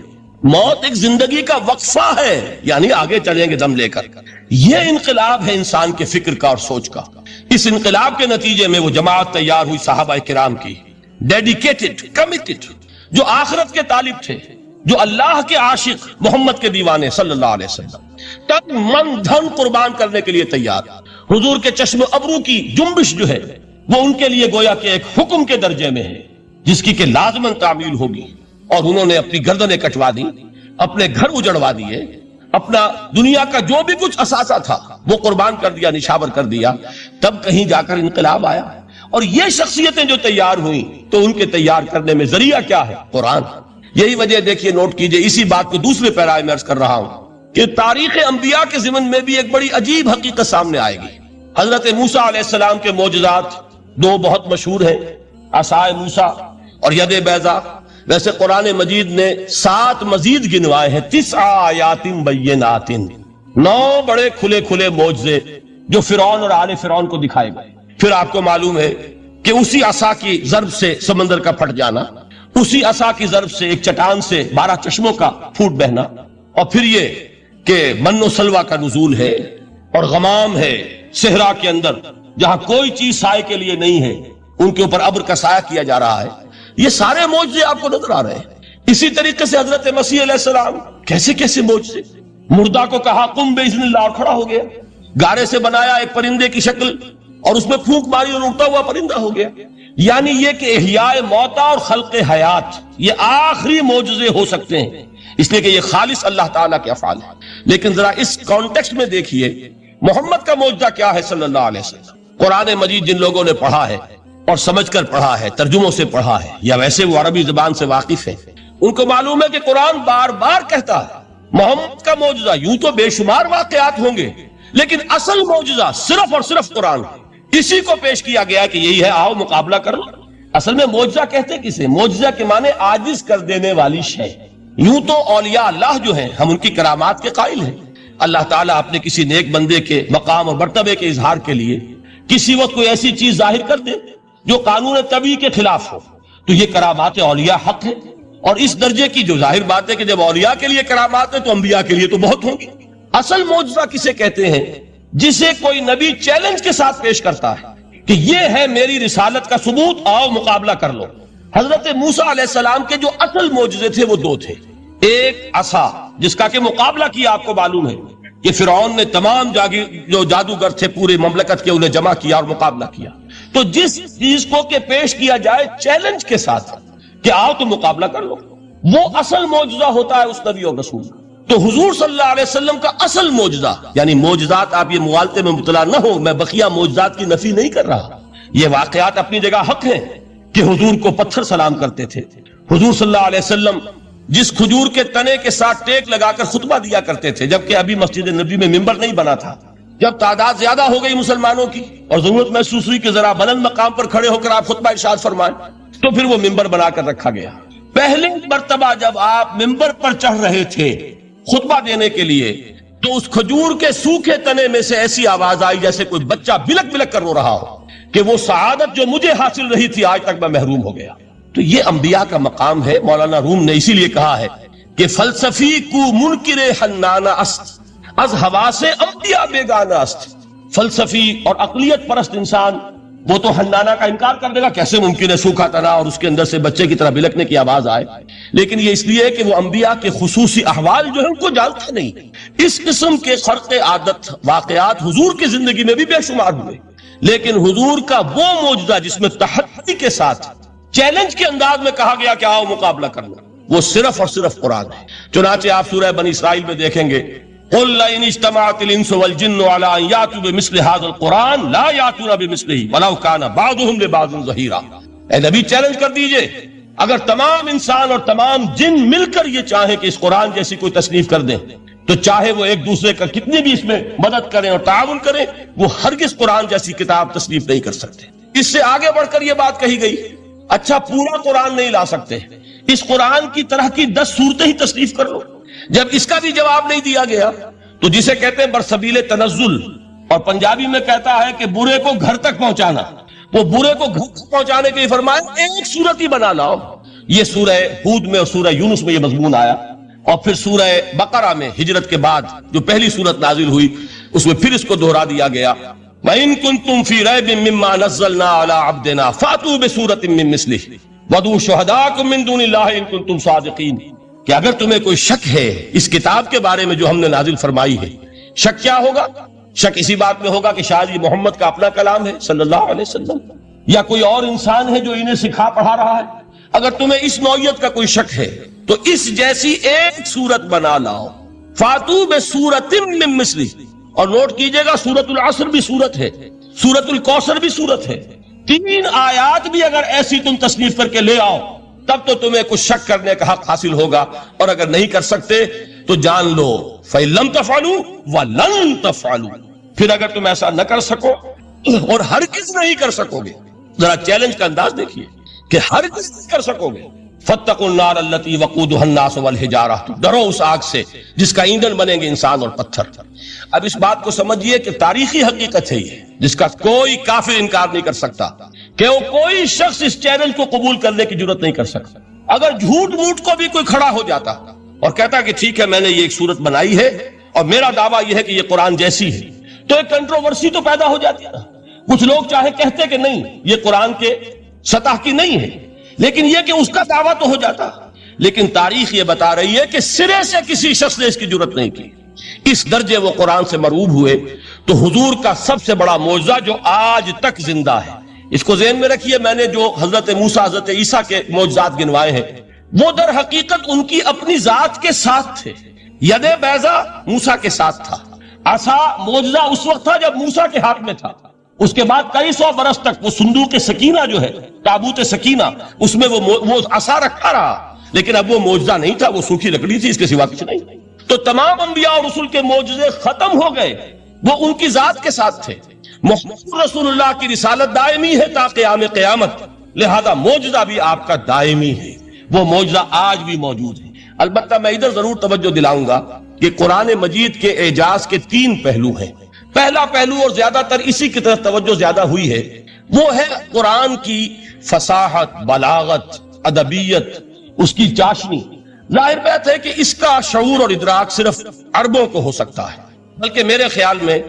موت ایک زندگی کا وقفہ ہے، یعنی آگے چلیں گے دم لے کر. یہ انقلاب ہے انسان کے فکر کا اور سوچ کا. اس انقلاب کے نتیجے میں وہ جماعت تیار ہوئی صحابہ کرام کی، ڈیڈیکیٹڈ، کمیٹڈ، جو آخرت کے طالب تھے، جو اللہ کے عاشق، محمد کے دیوانے صلی اللہ علیہ وسلم، تن من دھن قربان کرنے کے لیے تیار۔ حضور کے چشم ابرو کی جنبش جو ہے وہ ان کے لیے گویا کہ ایک حکم کے درجے میں ہے، جس کی کہ لازماً تعمیل ہوگی۔ اور انہوں نے اپنی گردنیں کٹوا دی، اپنے گھر اجڑوا دیے، اپنا دنیا کا جو بھی کچھ اثاثہ تھا وہ قربان کر دیا، نشاور کر دیا۔ تب کہیں جا کر انقلاب آیا، اور یہ شخصیتیں جو تیار ہوئیں تو ان کے تیار کرنے میں ذریعہ کیا ہے؟ قرآن۔ یہی وجہ دیکھیے، نوٹ کیجئے، اسی بات کو دوسرے پیرائے میں عرض کر رہا ہوں کہ تاریخ انبیاء کے ضمن میں بھی ایک بڑی عجیب حقیقت سامنے آئے گی۔ حضرت موسیٰ علیہ السلام کے معجزات دو بہت مشہور ہیں، عصائے موسیٰ اور ید بیضاء۔ ویسے قرآن مجید نے 7 مزید گنوائے ہیں، 9 آیات بینات، 9 بڑے کھلے کھلے معجزے جو فرعون اور آل فرعون کو دکھائے گئے۔ پھر آپ کو معلوم ہے کہ اسی عصا کی ضرب سے سمندر کا پھٹ جانا، اسی عصا کی ضرب سے ایک چٹان سے 12 چشموں کا پھوٹ بہنا، اور پھر یہ کہ من و سلوہ کا نزول ہے، اور غمام ہے صحرا کے اندر جہاں کوئی چیز سائے کے لیے نہیں ہے، ان کے اوپر ابر کا سایہ کیا جا رہا ہے۔ یہ سارے معجزے آپ کو نظر آ رہے ہیں۔ اسی طریقے سے حضرت مسیح علیہ السلام، کیسے کیسے معجزے، مردہ کو کہا قم باذن اللہ اور کھڑا ہو گیا، گارے سے بنایا ایک پرندے کی شکل اور اس میں پھونک ماری اور اڑتا ہوا پرندہ ہو گیا۔ یعنی یہ کہ احیاء موتا اور خلق حیات یہ آخری معجزے ہو سکتے ہیں، اس لیے کہ یہ خالص اللہ تعالیٰ کے افعال ہیں۔ لیکن ذرا اس کانٹیکسٹ میں دیکھیے محمد کا معجزہ کیا ہے صلی اللہ علیہ وسلم۔ قرآن مجید جن لوگوں نے پڑھا ہے اور سمجھ کر پڑھا ہے، ترجموں سے پڑھا ہے، یا ویسے وہ عربی زبان سے واقف ہیں، ان کو معلوم ہے کہ قرآن بار بار کہتا ہے محمد کا معجزہ۔ یوں تو بے شمار واقعات ہوں گے، لیکن اصل معجزہ صرف اور صرف قرآن ہے۔ اسی کو پیش کیا گیا کہ یہی ہے، آؤ مقابلہ کر لو۔ اصل میں معجزہ کہتے کسے؟ معجزہ کے معنی عاجز کر دینے والی شے۔ یوں تو اولیاء اللہ جو ہیں ہم ان کی کرامات کے قائل ہیں۔ اللہ تعالیٰ اپنے کسی نیک بندے کے مقام اور مرتبے کے اظہار کے لیے کسی وقت کوئی ایسی چیز ظاہر کر دے جو قانون طبیعی کے خلاف ہو، تو یہ کرامات اولیاء حق ہے۔ اور اس درجے کی جو ظاہر بات ہے کہ جب اولیاء کے لیے کرامات ہے تو انبیاء کے لیے تو بہت ہوں گی۔ اصل معجزہ کسے کہتے ہیں؟ جسے کوئی نبی چیلنج کے ساتھ پیش کرتا ہے کہ یہ ہے میری رسالت کا ثبوت، آؤ مقابلہ کر لو۔ حضرت موسیٰ علیہ السلام کے جو اصل معجزے تھے وہ 2 تھے۔ ایک عصا جس کا کہ مقابلہ کیا، آپ کو معلوم ہے کہ فرعون نے تمام جو جادوگر تھے پورے مملکت کے انہیں جمع کیا اور مقابلہ کیا۔ تو جس چیز کو کہ پیش کیا جائے چیلنج کے ساتھ کہ آؤ تو مقابلہ کر لو، وہ اصل معجزہ ہوتا ہے اس نبی اور رسول کا۔ تو حضور صلی اللہ علیہ وسلم کا اصل معجزہ، یعنی معجزات، آپ یہ مغالطے میں مبتلا نہ ہو، میں بقیہ معجزات کی نفی نہیں کر رہا، یہ واقعات اپنی جگہ حق ہیں کہ حضور کو پتھر سلام کرتے تھے، حضور صلی اللہ علیہ وسلم جس کھجور کے تنے کے ساتھ ٹیک لگا کر خطبہ دیا کرتے تھے، جبکہ ابھی مسجد نبی میں ممبر نہیں بنا تھا، جب تعداد زیادہ ہو گئی مسلمانوں کی اور ضرورت محسوس ہوئی کہ ذرا بلند مقام پر کھڑے ہو کر آپ خطبہ ارشاد فرمائیں، تو پھر وہ ممبر بنا کر رکھا گیا۔ پہلے مرتبہ جب آپ ممبر پر چڑھ رہے تھے خطبہ دینے کے لیے، تو اس کھجور کے سوکھے تنے میں سے ایسی آواز آئی جیسے کوئی بچہ بلک بلک کر رو رہا ہو کہ وہ سعادت جو مجھے حاصل رہی تھی آج تک میں محروم ہو گیا۔ تو یہ انبیاء کا مقام ہے۔ مولانا روم نے اسی لیے کہا ہے کہ فلسفی کو منکر حنانہ است، از حواس انبیاء بیگانہ است۔ فلسفی اور عقلیت پرست انسان وہ تو حنانہ کا انکار کر دے گا، کیسے ممکن ہے سوکھا تنا اور اس کے اندر سے بچے کی طرح بلکنے کی آواز آئے، لیکن یہ اس لیے کہ وہ انبیاء کے خصوصی احوال جو ہے ان کو جانتا نہیں۔ اس قسم کے خرق عادت واقعات حضور کی زندگی میں بھی بے شمار ہوئے، لیکن حضور کا وہ معجزہ جس میں تحدی کے ساتھ چیلنج کے انداز میں کہا گیا کہ آؤ مقابلہ کرنا، وہ صرف اور صرف قرآن ہے۔ چنانچہ آپ سورہ بنی اسرائیل میں دیکھیں گے قُلْ لَئِنِ اجْتَمَعَتِ الْإِنسُ وَالْجِنُّ عَلَىٰ أَن يَأْتُوا بِمِثْلِ هَٰذَا الْقُرْآنِ لَا يَأْتُونَ بِمِثْلِهِ وَلَوْ كَانَ بَعْضُهُمْ لِبَعْضٍ ظَهِيرًا۔ اے نبی چیلنج کر دیجئے، اگر تمام انسان اور تمام جن مل کر یہ چاہیں کہ اس قرآن جیسی کوئی تصنیف کر دیں، تو چاہے وہ ایک دوسرے کا کتنی بھی اس میں مدد کریں اور تعاون کریں، وہ ہرگز قرآن جیسی کتاب تصنیف نہیں کر سکتے۔ اس سے آگے بڑھ کر یہ بات کہی گئی، اچھا پورا قرآن نہیں لا سکتے، اس قرآن کی طرح کی 10 صورتیں ہی تصنیف کر لو۔ جب اس کا بھی جواب نہیں دیا گیا تو جسے کہتے ہیں برسبیل تنزل، اور پنجابی میں کہتا ہے کہ برے کو گھر تک پہنچانا، وہ برے کو گھر تک پہنچانے کے لیے فرمایا ایک صورت ہی بنا لاؤ۔ یہ سورہ ہود میں اور سورہ یونس میں یہ مضمون آیا، اور پھر سورہ بقرہ میں ہجرت کے بعد جو پہلی سورت نازل ہوئی اس میں پھر اس کو دہرا دیا گیا، وَإِن كُنتُمْ فِي رَيْبٍ مِّمَّا نَزَّلْنَا عَلَىٰ عَبْدِنَا فَأْتُوا بِسُورَةٍ مِّن مِّثْلِهِ۔ وَدُعُوا شُهَدَاءَكُم مِّن دُونِ اللَّهِ إِن كُنتُمْ صَادِقِينَ کہ اگر تمہیں کوئی شک ہے اس کتاب کے بارے میں جو ہم نے نازل فرمائی ہے، شک کیا ہوگا؟ شک اسی بات میں ہوگا کہ شاید یہ محمد کا اپنا کلام ہے صلی اللہ علیہ وسلم، یا کوئی اور انسان ہے جو انہیں سکھا پڑھا رہا ہے۔ اگر تمہیں اس نوعیت کا کوئی شک ہے تو اس جیسی ایک سورت بنا لاؤ، فاتو بسورۃ من مثلی، اور نوٹ کیجئے گا سورۃ العصر بھی سورت ہے، سورۃ الکوثر بھی سورت ہے، 3 آیات بھی اگر ایسی تم تصنیف کر کے لے آؤ تب تو تمہیں کچھ شک کرنے کا حق حاصل ہوگا، اور اگر نہیں کر سکتے تو جان لو فَإِن لَمْ تَفْعَلُوا وَلَن تَفْعَلُوا، پھر اگر تم ایسا نہ کر سکو اور ہرگز نہیں کر سکو گے، ذرا چیلنج کا انداز دیکھیے کہ ہرگز نہیں کر سکو گے، فَاتَّقُوا النَّارَ الَّتِي وَقُودُهَا النَّاسُ وَالْحِجَارَةُ، ڈرو اس آگ سے جس کا ایندھن بنیں گے انسان اور پتھر۔ اب اس بات کو سمجھیے کہ تاریخی حقیقت ہے یہ، جس کا کوئی کافر انکار نہیں کر سکتا، کہ وہ کوئی شخص اس چیلنج کو قبول کرنے کی جرات نہیں کر سکتا۔ اگر جھوٹ موٹ کو بھی کوئی کھڑا ہو جاتا اور کہتا کہ ٹھیک ہے میں نے یہ ایک صورت بنائی ہے اور میرا دعویٰ یہ ہے کہ یہ قرآن جیسی ہے، تو ایک کنٹروورسی تو پیدا ہو جاتی ہے نا۔ کچھ لوگ چاہے کہتے کہ نہیں یہ قرآن کے سطح کی نہیں ہے، لیکن یہ کہ اس کا دعویٰ تو ہو جاتا۔ لیکن تاریخ یہ بتا رہی ہے کہ سرے سے کسی شخص نے اس کی جرات نہیں کی، اس درجے وہ قرآن سے مرعوب ہوئے۔ تو حضور کا سب سے بڑا معجزہ جو آج تک زندہ ہے، اس کو ذہن میں رکھیے، میں نے جو حضرت موسیٰ حضرت عیسیٰ کے معجزات گنوائے ہیں وہ در حقیقت ان کی اپنی ذات کے ساتھ تھے۔ ید بیضا موسیٰ کے ساتھ تھا، عصا معجزہ اس وقت تھا جب موسیٰ کے ہاتھ میں تھا، اس کے بعد کئی سو برس تک وہ صندوق سکینہ جو ہے، تابوت سکینہ، اس میں وہ عصا رکھا رہا، لیکن اب وہ معجزہ نہیں تھا، وہ سوکھی لکڑی تھی، اس کے سوا کچھ نہیں۔ تو تمام انبیاء اور رسول کے معجزے ختم ہو گئے، وہ ان کی ذات کے ساتھ تھے۔ محمد رسول اللہ کی رسالت دائمی ہے تا قیام قیامت، لہذا معجزہ بھی آپ کا دائمی ہے، وہ معجزہ آج بھی موجود ہے۔ البتہ میں ادھر ضرور توجہ دلاؤں گا کہ قرآن مجید کے اعجاز کے 3 پہلو ہیں۔ پہلا پہلو، اور زیادہ تر اسی کی طرف توجہ زیادہ ہوئی ہے، وہ ہے قرآن کی فصاحت، بلاغت، ادبیت، اس کی چاشنی۔ ظاہر بات ہے کہ اس کا شعور اور ادراک صرف عربوں کو ہو سکتا ہے، بلکہ میرے خیال میں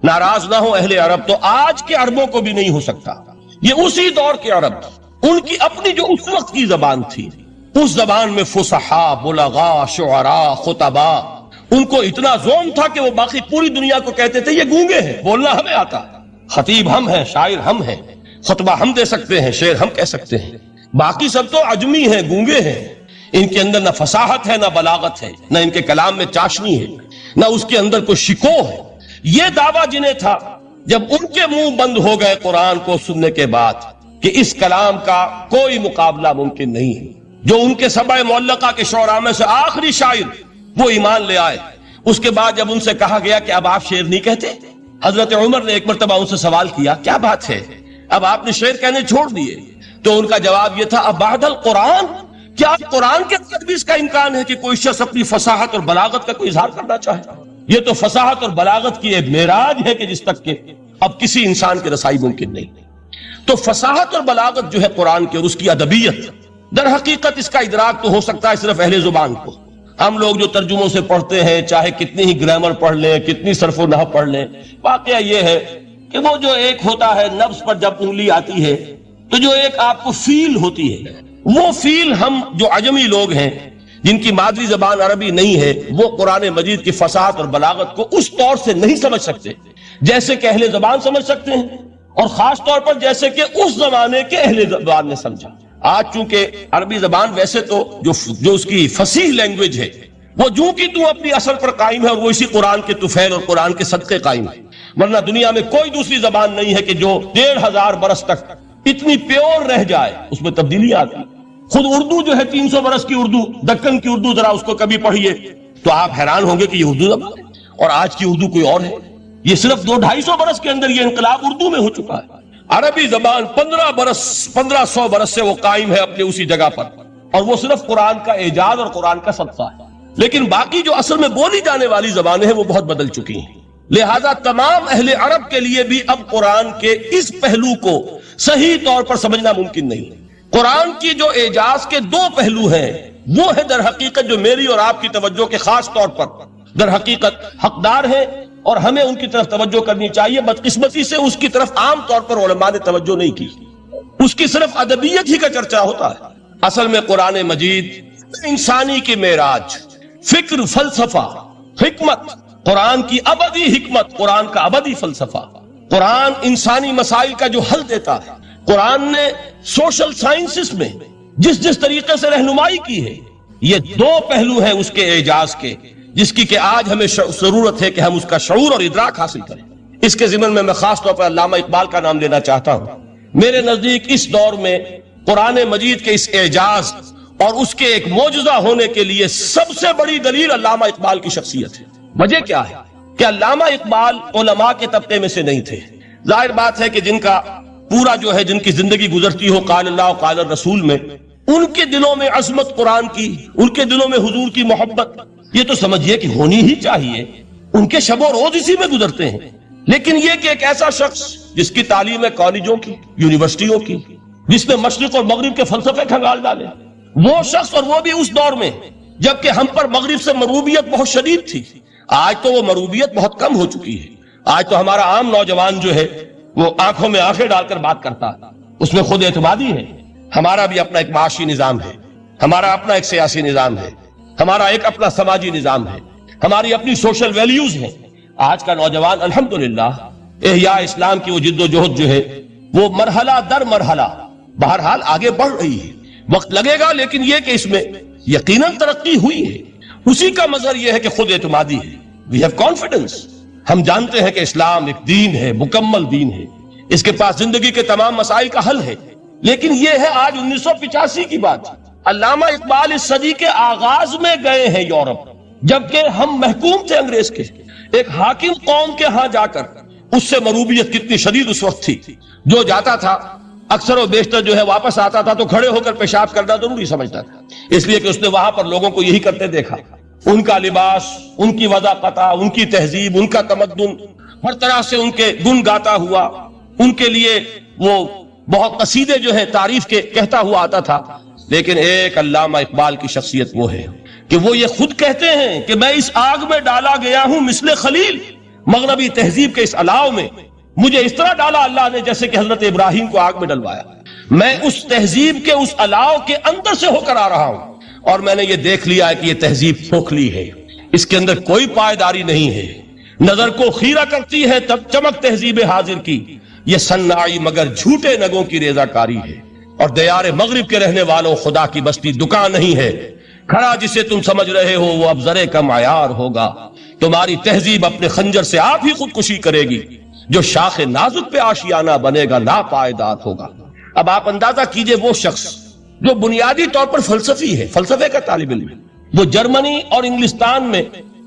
ناراض نہ ہو اہل عرب تو آج کے عربوں کو بھی نہیں ہو سکتا۔ یہ اسی دور کے عرب، ان کی اپنی جو اس وقت کی زبان تھی، اس زبان میں فصحاء، بلغاء، شعراء، خطباء، ان کو اتنا ذوق تھا کہ وہ باقی پوری دنیا کو کہتے تھے یہ گونگے ہیں، بولنا ہمیں آتا ہے، خطیب ہم ہیں، شاعر ہم ہیں، خطبہ ہم دے سکتے ہیں، شعر ہم کہہ سکتے ہیں، باقی سب تو عجمی ہیں، گونگے ہیں، ان کے اندر نہ فصاحت ہے، نہ بلاغت ہے، نہ ان کے کلام میں چاشنی ہے، نہ اس کے اندر کوئی شکو ہے۔ یہ دعویٰ جنہیں تھا، جب ان کے منہ بند ہو گئے قرآن کو سننے کے بعد کہ اس کلام کا کوئی مقابلہ ممکن نہیں ہے، جو ان کے سبع معلقہ کے شعراء میں سے آخری شاعر وہ ایمان لے آئے، اس کے بعد جب ان سے کہا گیا کہ اب آپ شعر نہیں کہتے، حضرت عمر نے ایک مرتبہ ان سے سوال کیا کیا بات ہے، اب آپ نے شعر کہنے چھوڑ دیے؟ تو ان کا جواب یہ تھا اب بعد القرآن، کیا قرآن کے اندر بھی اس کا امکان ہے کہ کوئی شخص اپنی فصاحت اور بلاغت کا کوئی اظہار کرنا چاہے؟ یہ تو فصاحت اور بلاغت کی ایک معراج ہے کہ جس تک کہ اب کسی انسان کی رسائی ممکن نہیں۔ تو فصاحت اور بلاغت جو ہے قرآن کی اور اس کی ادبیت، در حقیقت اس کا ادراک تو ہو سکتا ہے صرف اہل زبان کو۔ ہم لوگ جو ترجموں سے پڑھتے ہیں، چاہے کتنی ہی گرامر پڑھ لیں، کتنی صرف و نحو پڑھ لیں، واقعہ یہ ہے کہ وہ جو ایک ہوتا ہے نفس پر جب انگلی آتی ہے تو جو ایک آپ کو فیل ہوتی ہے، وہ فیل ہم جو عجمی لوگ ہیں جن کی مادری زبان عربی نہیں ہے، وہ قرآن مجید کی فصاحت اور بلاغت کو اس طور سے نہیں سمجھ سکتے جیسے کہ اہل زبان سمجھ سکتے ہیں، اور خاص طور پر جیسے کہ اس زمانے کے اہل زبان نے سمجھا۔ آج چونکہ عربی زبان ویسے تو جو اس کی فصیح لینگویج ہے وہ جو کی تو اپنی اصل پر قائم ہے، اور وہ اسی قرآن کے طفیل اور قرآن کے صدقے قائم ہے، ورنہ دنیا میں کوئی دوسری زبان نہیں ہے کہ جو 1500 برس تک اتنی پیور رہ جائے، اس میں تبدیلی آتی۔ خود اردو جو ہے 300 برس کی اردو، دکن کی اردو، ذرا اس کو کبھی پڑھیے تو آپ حیران ہوں گے کہ یہ اردو زبان ہے اور آج کی اردو کوئی اور ہے۔ یہ صرف 200-250 برس کے اندر یہ انقلاب اردو میں ہو چکا ہے۔ عربی زبان 1500 برس سے وہ قائم ہے اپنے اسی جگہ پر، اور وہ صرف قرآن کا اعجاز اور قرآن کا صدقہ ہے، لیکن باقی جو اصل میں بولی جانے والی زبانیں ہیں وہ بہت بدل چکی ہیں۔ لہذا تمام اہل عرب کے لیے بھی اب قرآن کے اس پہلو کو صحیح طور پر سمجھنا ممکن نہیں ہے۔ قرآن کی جو اعجاز کے 2 پہلو ہیں، وہ ہے در حقیقت جو میری اور آپ کی توجہ کے خاص طور پر در حقیقت حقدار ہیں، اور ہمیں ان کی طرف توجہ کرنی چاہیے۔ بدقسمتی سے اس کی طرف عام طور پر علماء نے توجہ نہیں کی۔ اس کی صرف ادبیت ہی کا چرچا ہوتا ہے۔ اصل میں قرآن مجید انسانی کی معراج، فکر، فلسفہ، حکمت، قرآن کی ابدی حکمت، قرآن کا ابدی فلسفہ، قرآن انسانی مسائل کا جو حل دیتا ہے، قرآن نے سوشل سائنسز میں جس طریقے سے رہنمائی کی ہے، یہ دو پہلو ہیں اس کے اعجاز کے، جس کی کہ آج ہمیں ضرورت ہے کہ ہم اس کا شعور اور ادراک حاصل کریں۔ اس کے ضمن میں خاص طور پر علامہ اقبال کا نام لینا چاہتا ہوں۔ میرے نزدیک اس دور میں قرآن مجید کے اس اعجاز اور اس کے ایک معجزہ ہونے کے لیے سب سے بڑی دلیل علامہ اقبال کی شخصیت ہے۔ وجہ کیا ہے کہ علامہ اقبال علماء کے طبقے میں سے نہیں تھے۔ ظاہر بات ہے کہ جن کا پورا جو ہے جن کی زندگی گزرتی ہو قال اللہ و قال الرسول میں، ان کے دلوں میں عظمت قرآن کی، ان کے دلوں میں حضور کی محبت، یہ تو سمجھیے کہ ہونی ہی چاہیے، ان کے شب و روز اسی میں گزرتے ہیں۔ لیکن یہ کہ ایک ایسا شخص جس کی تعلیم ہے کالجوں کی، یونیورسٹیوں کی، جس نے مشرق اور مغرب کے فلسفے کھنگال ڈالے، وہ شخص، اور وہ بھی اس دور میں جبکہ ہم پر مغرب سے مروبیت بہت شدید تھی۔ آج تو وہ مروبیت بہت کم ہو چکی ہے۔ آج تو ہمارا عام نوجوان جو ہے وہ آنکھوں میں آنکھیں ڈال کر بات کرتا ہے، اس میں خود اعتمادی ہے۔ ہمارا بھی اپنا ایک معاشی نظام ہے، ہمارا اپنا ایک سیاسی نظام ہے، ہمارا ایک اپنا سماجی نظام ہے، ہماری اپنی سوشل ویلیوز ہیں۔ آج کا نوجوان الحمدللہ احیاء اسلام کی وہ جد و جہد جو ہے وہ مرحلہ در مرحلہ بہرحال آگے بڑھ رہی ہے۔ وقت لگے گا، لیکن یہ کہ اس میں یقیناً ترقی ہوئی ہے۔ اسی کا مظہر یہ ہے کہ خود اعتمادی ہے۔ We have confidence۔ ہم جانتے ہیں کہ اسلام ایک دین ہے، مکمل دین ہے، اس کے پاس زندگی کے تمام مسائل کا حل ہے۔ لیکن یہ ہے آج 1985 کی بات۔ علامہ اقبال اس صدی کے آغاز میں گئے ہیں یورپ، جبکہ ہم محکوم تھے انگریز کے۔ ایک حاکم قوم کے ہاں جا کر اس سے مروبیت کتنی شدید اس وقت تھی، جو جاتا تھا اکثر و بیشتر جو ہے واپس آتا تھا تو کھڑے ہو کر پیشاب کرنا ضروری سمجھتا تھا، اس لیے کہ اس نے وہاں پر لوگوں کو یہی کرتے دیکھا۔ ان کا لباس، ان کی وضاقت، ان کی تہذیب، ان کا تمدن، ہر طرح سے ان کے گن گاتا ہوا، ان کے لیے وہ بہت قصیدے جو ہے تعریف کے کہتا ہوا آتا تھا۔ لیکن ایک علامہ اقبال کی شخصیت وہ ہے کہ وہ یہ خود کہتے ہیں کہ میں اس آگ میں ڈالا گیا ہوں مثل خلیل، مغربی تہذیب کے اس الاؤ میں مجھے اس طرح ڈالا اللہ نے جیسے کہ حضرت ابراہیم کو آگ میں ڈلوایا۔ میں اس تہذیب کے اس الاؤ کے اندر سے ہو کر آ رہا ہوں، اور میں نے یہ دیکھ لیا ہے کہ یہ تہذیب کھوکھلی ہے، اس کے اندر کوئی پائیداری نہیں ہے، نظر کو خیرہ کرتی ہے تب چمک تہذیب حاضر کی، یہ صناعی مگر جھوٹے نگوں کی ریزہ کاری ہے، اور دیار مغرب کے رہنے والوں خدا کی بستی دکان نہیں ہے، کھڑا جسے تم سمجھ رہے ہو وہ اب ذرے کا معیار ہوگا، تمہاری تہذیب اپنے خنجر سے آپ ہی خودکشی کرے گی، جو شاخ نازک پہ آشیانہ بنے گا ناپائیدار ہوگا۔ اب آپ اندازہ کیجئے وہ شخص جو بنیادی طور پر فلسفی ہے، فلسفے کا طالب علم، وہ جرمنی اور انگلستان میں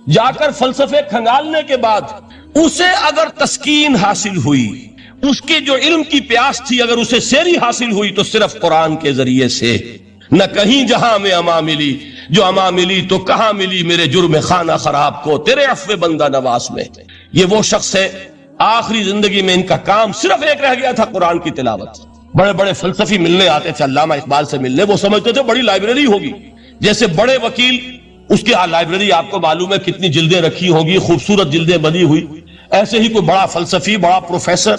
جا کر فلسفے کھنگالنے کے بعد اسے اگر تسکین حاصل ہوئی، اس کی جو علم کی پیاس تھی اگر اسے سیری حاصل ہوئی تو صرف قرآن کے ذریعے سے، نہ کہیں جہاں میں اما ملی، جو اما ملی تو کہاں ملی میرے جرم خانہ خراب کو تیرے عفو بندہ نواز میں۔ یہ وہ شخص ہے آخری زندگی میں ان کا کام صرف ایک رہ گیا تھا، قرآن کی تلاوت۔ بڑے بڑے فلسفی ملنے آتے تھے علامہ اقبال سے ملنے، وہ سمجھتے تھے بڑی لائبریری ہوگی، جیسے بڑے وکیل اس کی لائبریری آپ کو معلوم ہے کتنی جلدیں رکھی ہوگی، خوبصورت جلدیں بنی ہوئی، ایسے ہی کوئی بڑا فلسفی، بڑا پروفیسر،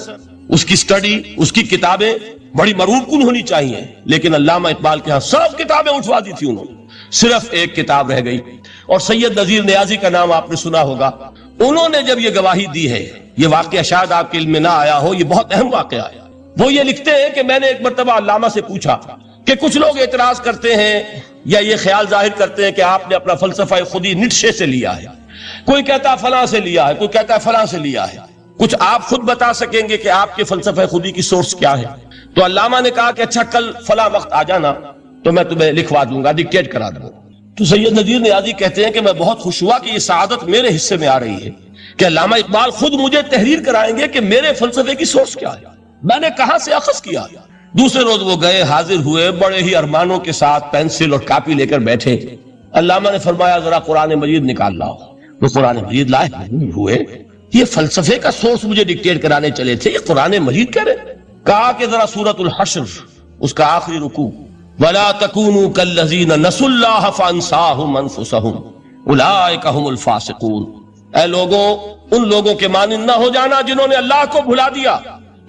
اس کی سٹڈی، اس کی کتابیں بڑی مروب کن ہونی چاہیے۔ لیکن علامہ اقبال کے ہاں سب کتابیں اٹھوا دی تھی انہوں نے، صرف ایک کتاب رہ گئی، اور سید نذیر نیازی کا نام آپ نے سنا ہوگا۔ انہوں نے جب یہ گواہی دی ہے، یہ واقعہ شاید آپ کے علم میں نہ آیا ہو، یہ بہت اہم واقعہ ہے۔ وہ یہ لکھتے ہیں کہ میں نے ایک مرتبہ علامہ سے پوچھا کہ کچھ لوگ اعتراض کرتے ہیں یا یہ خیال ظاہر کرتے ہیں کہ آپ نے اپنا فلسفہ خودی نیٹشے سے لیا ہے، کوئی کہتا ہے فلاں سے لیا ہے، کوئی کہتا ہے فلاں سے لیا ہے، کچھ آپ خود بتا سکیں گے کہ آپ کے فلسفہ خودی کی سورس کیا ہے؟ تو علامہ نے کہا کہ اچھا کل فلاں وقت آ جانا تو میں تمہیں لکھوا دوں گا، ڈکٹیٹ کرا دوں گا۔ تو سید نذیر نیازی کہتے ہیں کہ میں بہت خوش ہوا کہ یہ سعادت میرے حصے میں آ رہی ہے کہ علامہ اقبال خود مجھے تحریر کرائیں گے کہ میرے فلسفے کی سورس کیا ہے، میں نے کہاں سے اخذ کیا۔ دوسرے روز وہ گئے، حاضر ہوئے، بڑے ہی ارمانوں کے ساتھ پینسل اور کاپی لے کر بیٹھے۔ علامہ نے فرمایا ذرا قرآن مجید نکال لاؤ۔ وہ قرآن مجید لائے ہوئے، یہ فلسفے کا سورس مجھے ڈکٹیٹ کرانے چلے تھے، یہ قرآن مجید کہہ رہے۔ کہا کہ ذرا سورۃ الحشر اس کا آخری رکوع، وَلَا تَكُونُوا كَالَّذِينَ نَسُوا اللَّهَ فَأَنسَاهُمْ أَنفُسَهُمْ أُولَٰئِكَ هُمُ الْفَاسِقُونَ۔ اے لوگوں، ان لوگوں کے مانند نہ ہو جانا جنہوں نے اللہ کو بھلا دیا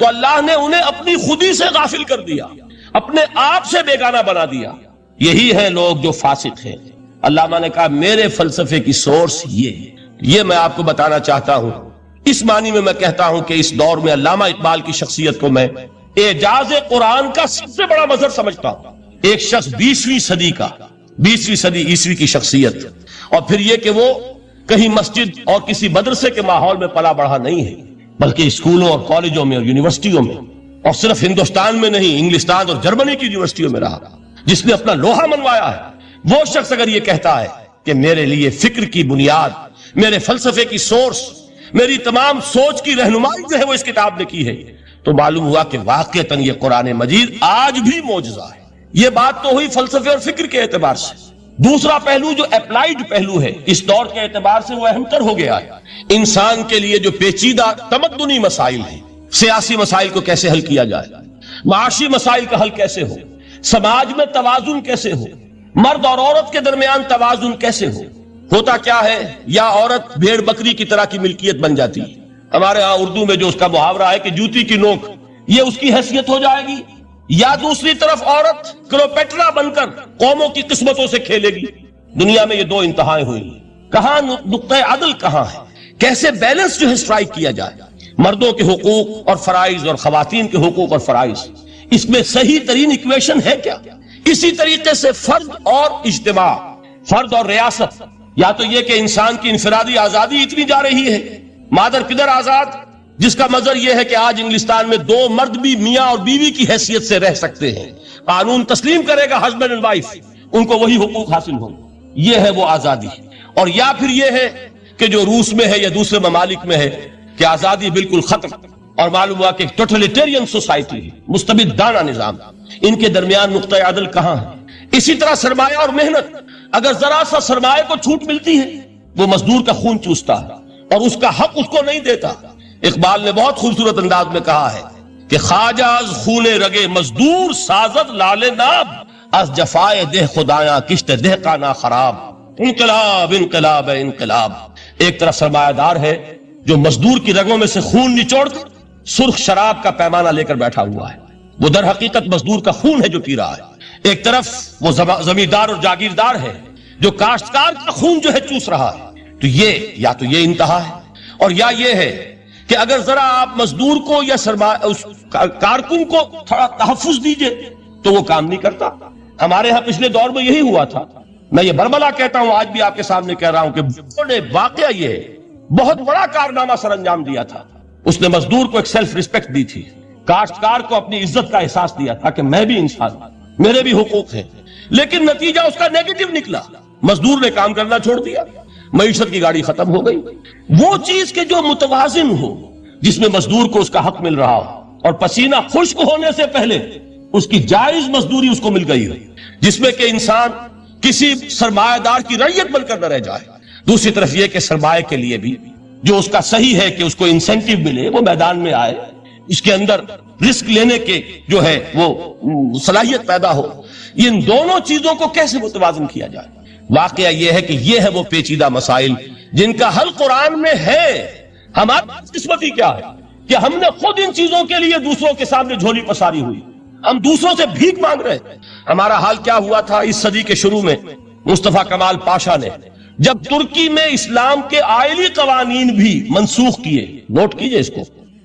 تو اللہ نے انہیں اپنی خودی سے غافل کر دیا، اپنے آپ سے بیگانہ بنا دیا۔ یہی ہیں لوگ جو فاسق ہیں۔ علامہ نے کہا میرے فلسفے کی سورس یہ میں آپ کو بتانا چاہتا ہوں۔ اس معنی میں میں کہتا ہوں کہ اس دور میں علامہ اقبال کی شخصیت کو میں اعجاز قرآن کا سب سے بڑا مظہر سمجھتا ہوں۔ ایک شخص 20ویں صدی عیسوی کی شخصیت، اور پھر یہ کہ وہ کہیں مسجد اور کسی مدرسے کے ماحول میں پلا بڑھا نہیں ہے، بلکہ اسکولوں اور کالجوں میں اور یونیورسٹیوں میں، اور صرف ہندوستان میں نہیں، انگلستان اور جرمنی کی یونیورسٹیوں میں رہا، جس نے اپنا لوہا منوایا ہے۔ وہ شخص اگر یہ کہتا ہے کہ میرے لیے فکر کی بنیاد، میرے فلسفے کی سورس، میری تمام سوچ کی رہنمائی جو ہے وہ اس کتاب نے کی ہے، تو معلوم ہوا کہ واقعتاً یہ قرآن مجید آج بھی معجزہ ہے۔ یہ بات تو ہوئی فلسفے اور فکر کے اعتبار سے۔ دوسرا پہلو جو اپلائیڈ پہلو ہے، اس دور کے اعتبار سے وہ اہم تر ہو گیا ہے۔ انسان کے لیے جو پیچیدہ تمدنی مسائل ہیں، سیاسی مسائل کو کیسے حل کیا جائے، معاشی مسائل کا حل کیسے ہو، سماج میں توازن کیسے ہو، مرد اور عورت کے درمیان توازن کیسے ہو، ہوتا کیا ہے یا عورت بھیڑ بکری کی طرح کی ملکیت بن جاتی ہے۔ ہمارے ہاں اردو میں جو اس کا محاورہ ہے کہ جوتی کی نوک، یہ اس کی حیثیت ہو جائے گی، یا دوسری طرف عورت کلوپیٹرا بن کر قوموں کی قسمتوں سے کھیلے گی۔ دنیا میں یہ دو انتہائیں ہوئی، کہاں نقطہ عدل کہاں ہے، کیسے بیلنس جو ہے اسٹرائک کیا جائے، مردوں کے حقوق اور فرائض اور خواتین کے حقوق اور فرائض، اس میں صحیح ترین ایکویشن ہے کیا؟ اسی طریقے سے فرد اور اجتماع، فرد اور ریاست، یا تو یہ کہ انسان کی انفرادی آزادی اتنی جا رہی ہے، مادر پدر آزاد، جس کا مظہر یہ ہے کہ آج انگلستان میں 2 مرد بھی میاں اور بیوی کی حیثیت سے رہ سکتے ہیں، قانون تسلیم کرے گا ہسبینڈ اینڈ وائف، ان کو وہی حقوق حاصل ہوں، یہ ہے وہ آزادی۔ اور یا پھر یہ ہے کہ جو روس میں ہے یا دوسرے ممالک میں ہے کہ آزادی بالکل ختم، اور معلوم ہوا کہ ٹوٹلیٹیرین سوسائٹی ہے، مستبدانہ نظام، ان کے درمیان نقطہ عدل کہاں ہے؟ اسی طرح سرمایہ اور محنت، اگر ذرا سا سرمایہ کو چھوٹ ملتی ہے، وہ مزدور کا خون چوستا ہے اور اس کا حق اس کو نہیں دیتا۔ اقبال نے بہت خوبصورت انداز میں کہا ہے کہ خواجہ از خون رگے مزدور سازد لال ناب، از جفائے دہ خدایاں کشت دہ کا نا خراب۔ انقلاب انقلاب انقلاب، ایک طرف سرمایہ دار ہے جو مزدور کی رگوں میں سے خون نچوڑ کر سرخ شراب کا پیمانہ لے کر بیٹھا ہوا ہے، وہ در حقیقت مزدور کا خون ہے جو پی رہا ہے۔ ایک طرف وہ زمیندار اور جاگیردار ہے جو کاشتکار کا خون جو ہے چوس رہا ہے۔ تو یہ یا تو یہ انتہا ہے، اور یا یہ ہے کہ اگر ذرا آپ مزدور کو یا اس کارکن کو تھوڑا تحفظ دیجئے تو وہ کام نہیں کرتا۔ ہمارے ہاں پچھلے دور میں یہی ہوا تھا، میں یہ برملا کہتا ہوں، آج بھی آپ کے سامنے کہہ رہا ہوں کہ بڑے واقعہ یہ ہے، بہت بڑا کارنامہ سر انجام دیا تھا۔ اس نے مزدور کو ایک سیلف ریسپیکٹ دی تھی، کاشتکار کو اپنی عزت کا احساس دیا تھا کہ میں بھی انسان ہوں، میرے بھی حقوق ہیں، لیکن نتیجہ اس کا نیگیٹو نکلا، مزدور نے کام کرنا چھوڑ دیا، معیشت کی گاڑی ختم ہو گئی۔ وہ چیز کہ جو متوازن ہو، جس میں مزدور کو اس کا حق مل رہا ہو اور پسینہ خشک ہونے سے پہلے اس کی جائز مزدوری اس کو مل گئی ہو، جس میں کہ انسان کسی سرمایہ دار کی رعیت بن کر نہ رہ جائے۔ دوسری طرف یہ کہ سرمایہ کے لیے بھی جو اس کا صحیح ہے کہ اس کو انسینٹیو ملے، وہ میدان میں آئے، اس کے اندر رسک لینے کے جو ہے وہ صلاحیت پیدا ہو۔ ان دونوں چیزوں کو کیسے متوازن کیا جائے؟ واقعہ یہ ہے کہ یہ ہے وہ پیچیدہ مسائل جن کا حل قرآن میں ہے۔ ہماری قسمتی کیا ہے کہ ہم نے خود ان چیزوں کے لیے دوسروں کے سامنے جھولی پساری ہوئی، ہم دوسروں سے بھیک مانگ رہے ہیں۔ ہمارا حال کیا ہوا تھا اس صدی کے شروع میں؟ مصطفیٰ کمال پاشا نے جب ترکی میں اسلام کے آئلی قوانین بھی منسوخ کیے، نوٹ کیجئے اس کو،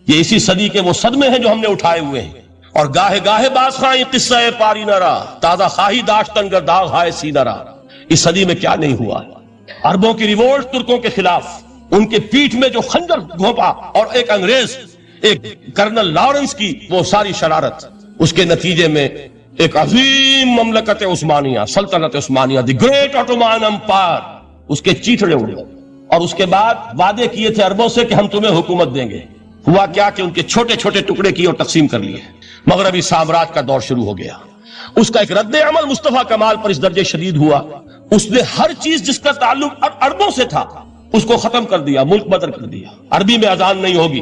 یہ اسی صدی کے وہ صدمے ہیں جو ہم نے اٹھائے ہوئے ہیں۔ اور گاہے گاہے باز خواہی قصہ پاری نہ رہا، تازہ خواہی داشتن گر داغ ہائے سی نہ رہا۔ اس صدی میں کیا نہیں ہوا؟ عربوں کی ریوولٹ ترکوں کے خلاف، ان کے پیٹھ میں جو خنجر گھونپا، اور ایک انگریز، ایک کرنل لارنس کی وہ ساری شرارت، اس کے نتیجے میں ایک عظیم مملکت عثمانیہ، سلطنت عثمانیہ، دی گریٹ آٹومان امپائر، اس کے چیتڑے اڑ گئے۔ اور اس کے بعد وعدے کیے تھے عربوں سے کہ ہم تمہیں حکومت دیں گے، ہوا کیا کہ ان کے چھوٹے چھوٹے ٹکڑے کیے اور تقسیم کر لیے۔ مغربی سامراج کا دور شروع ہو گیا۔ اس کا ایک رد عمل مصطفیٰ کمال پر اس درجے شدید ہوا، اس نے ہر چیز جس کا تعلق عربوں سے تھا اس کو ختم کر دیا، ملک بدر کر دیا۔ عربی میں اذان نہیں ہوگی،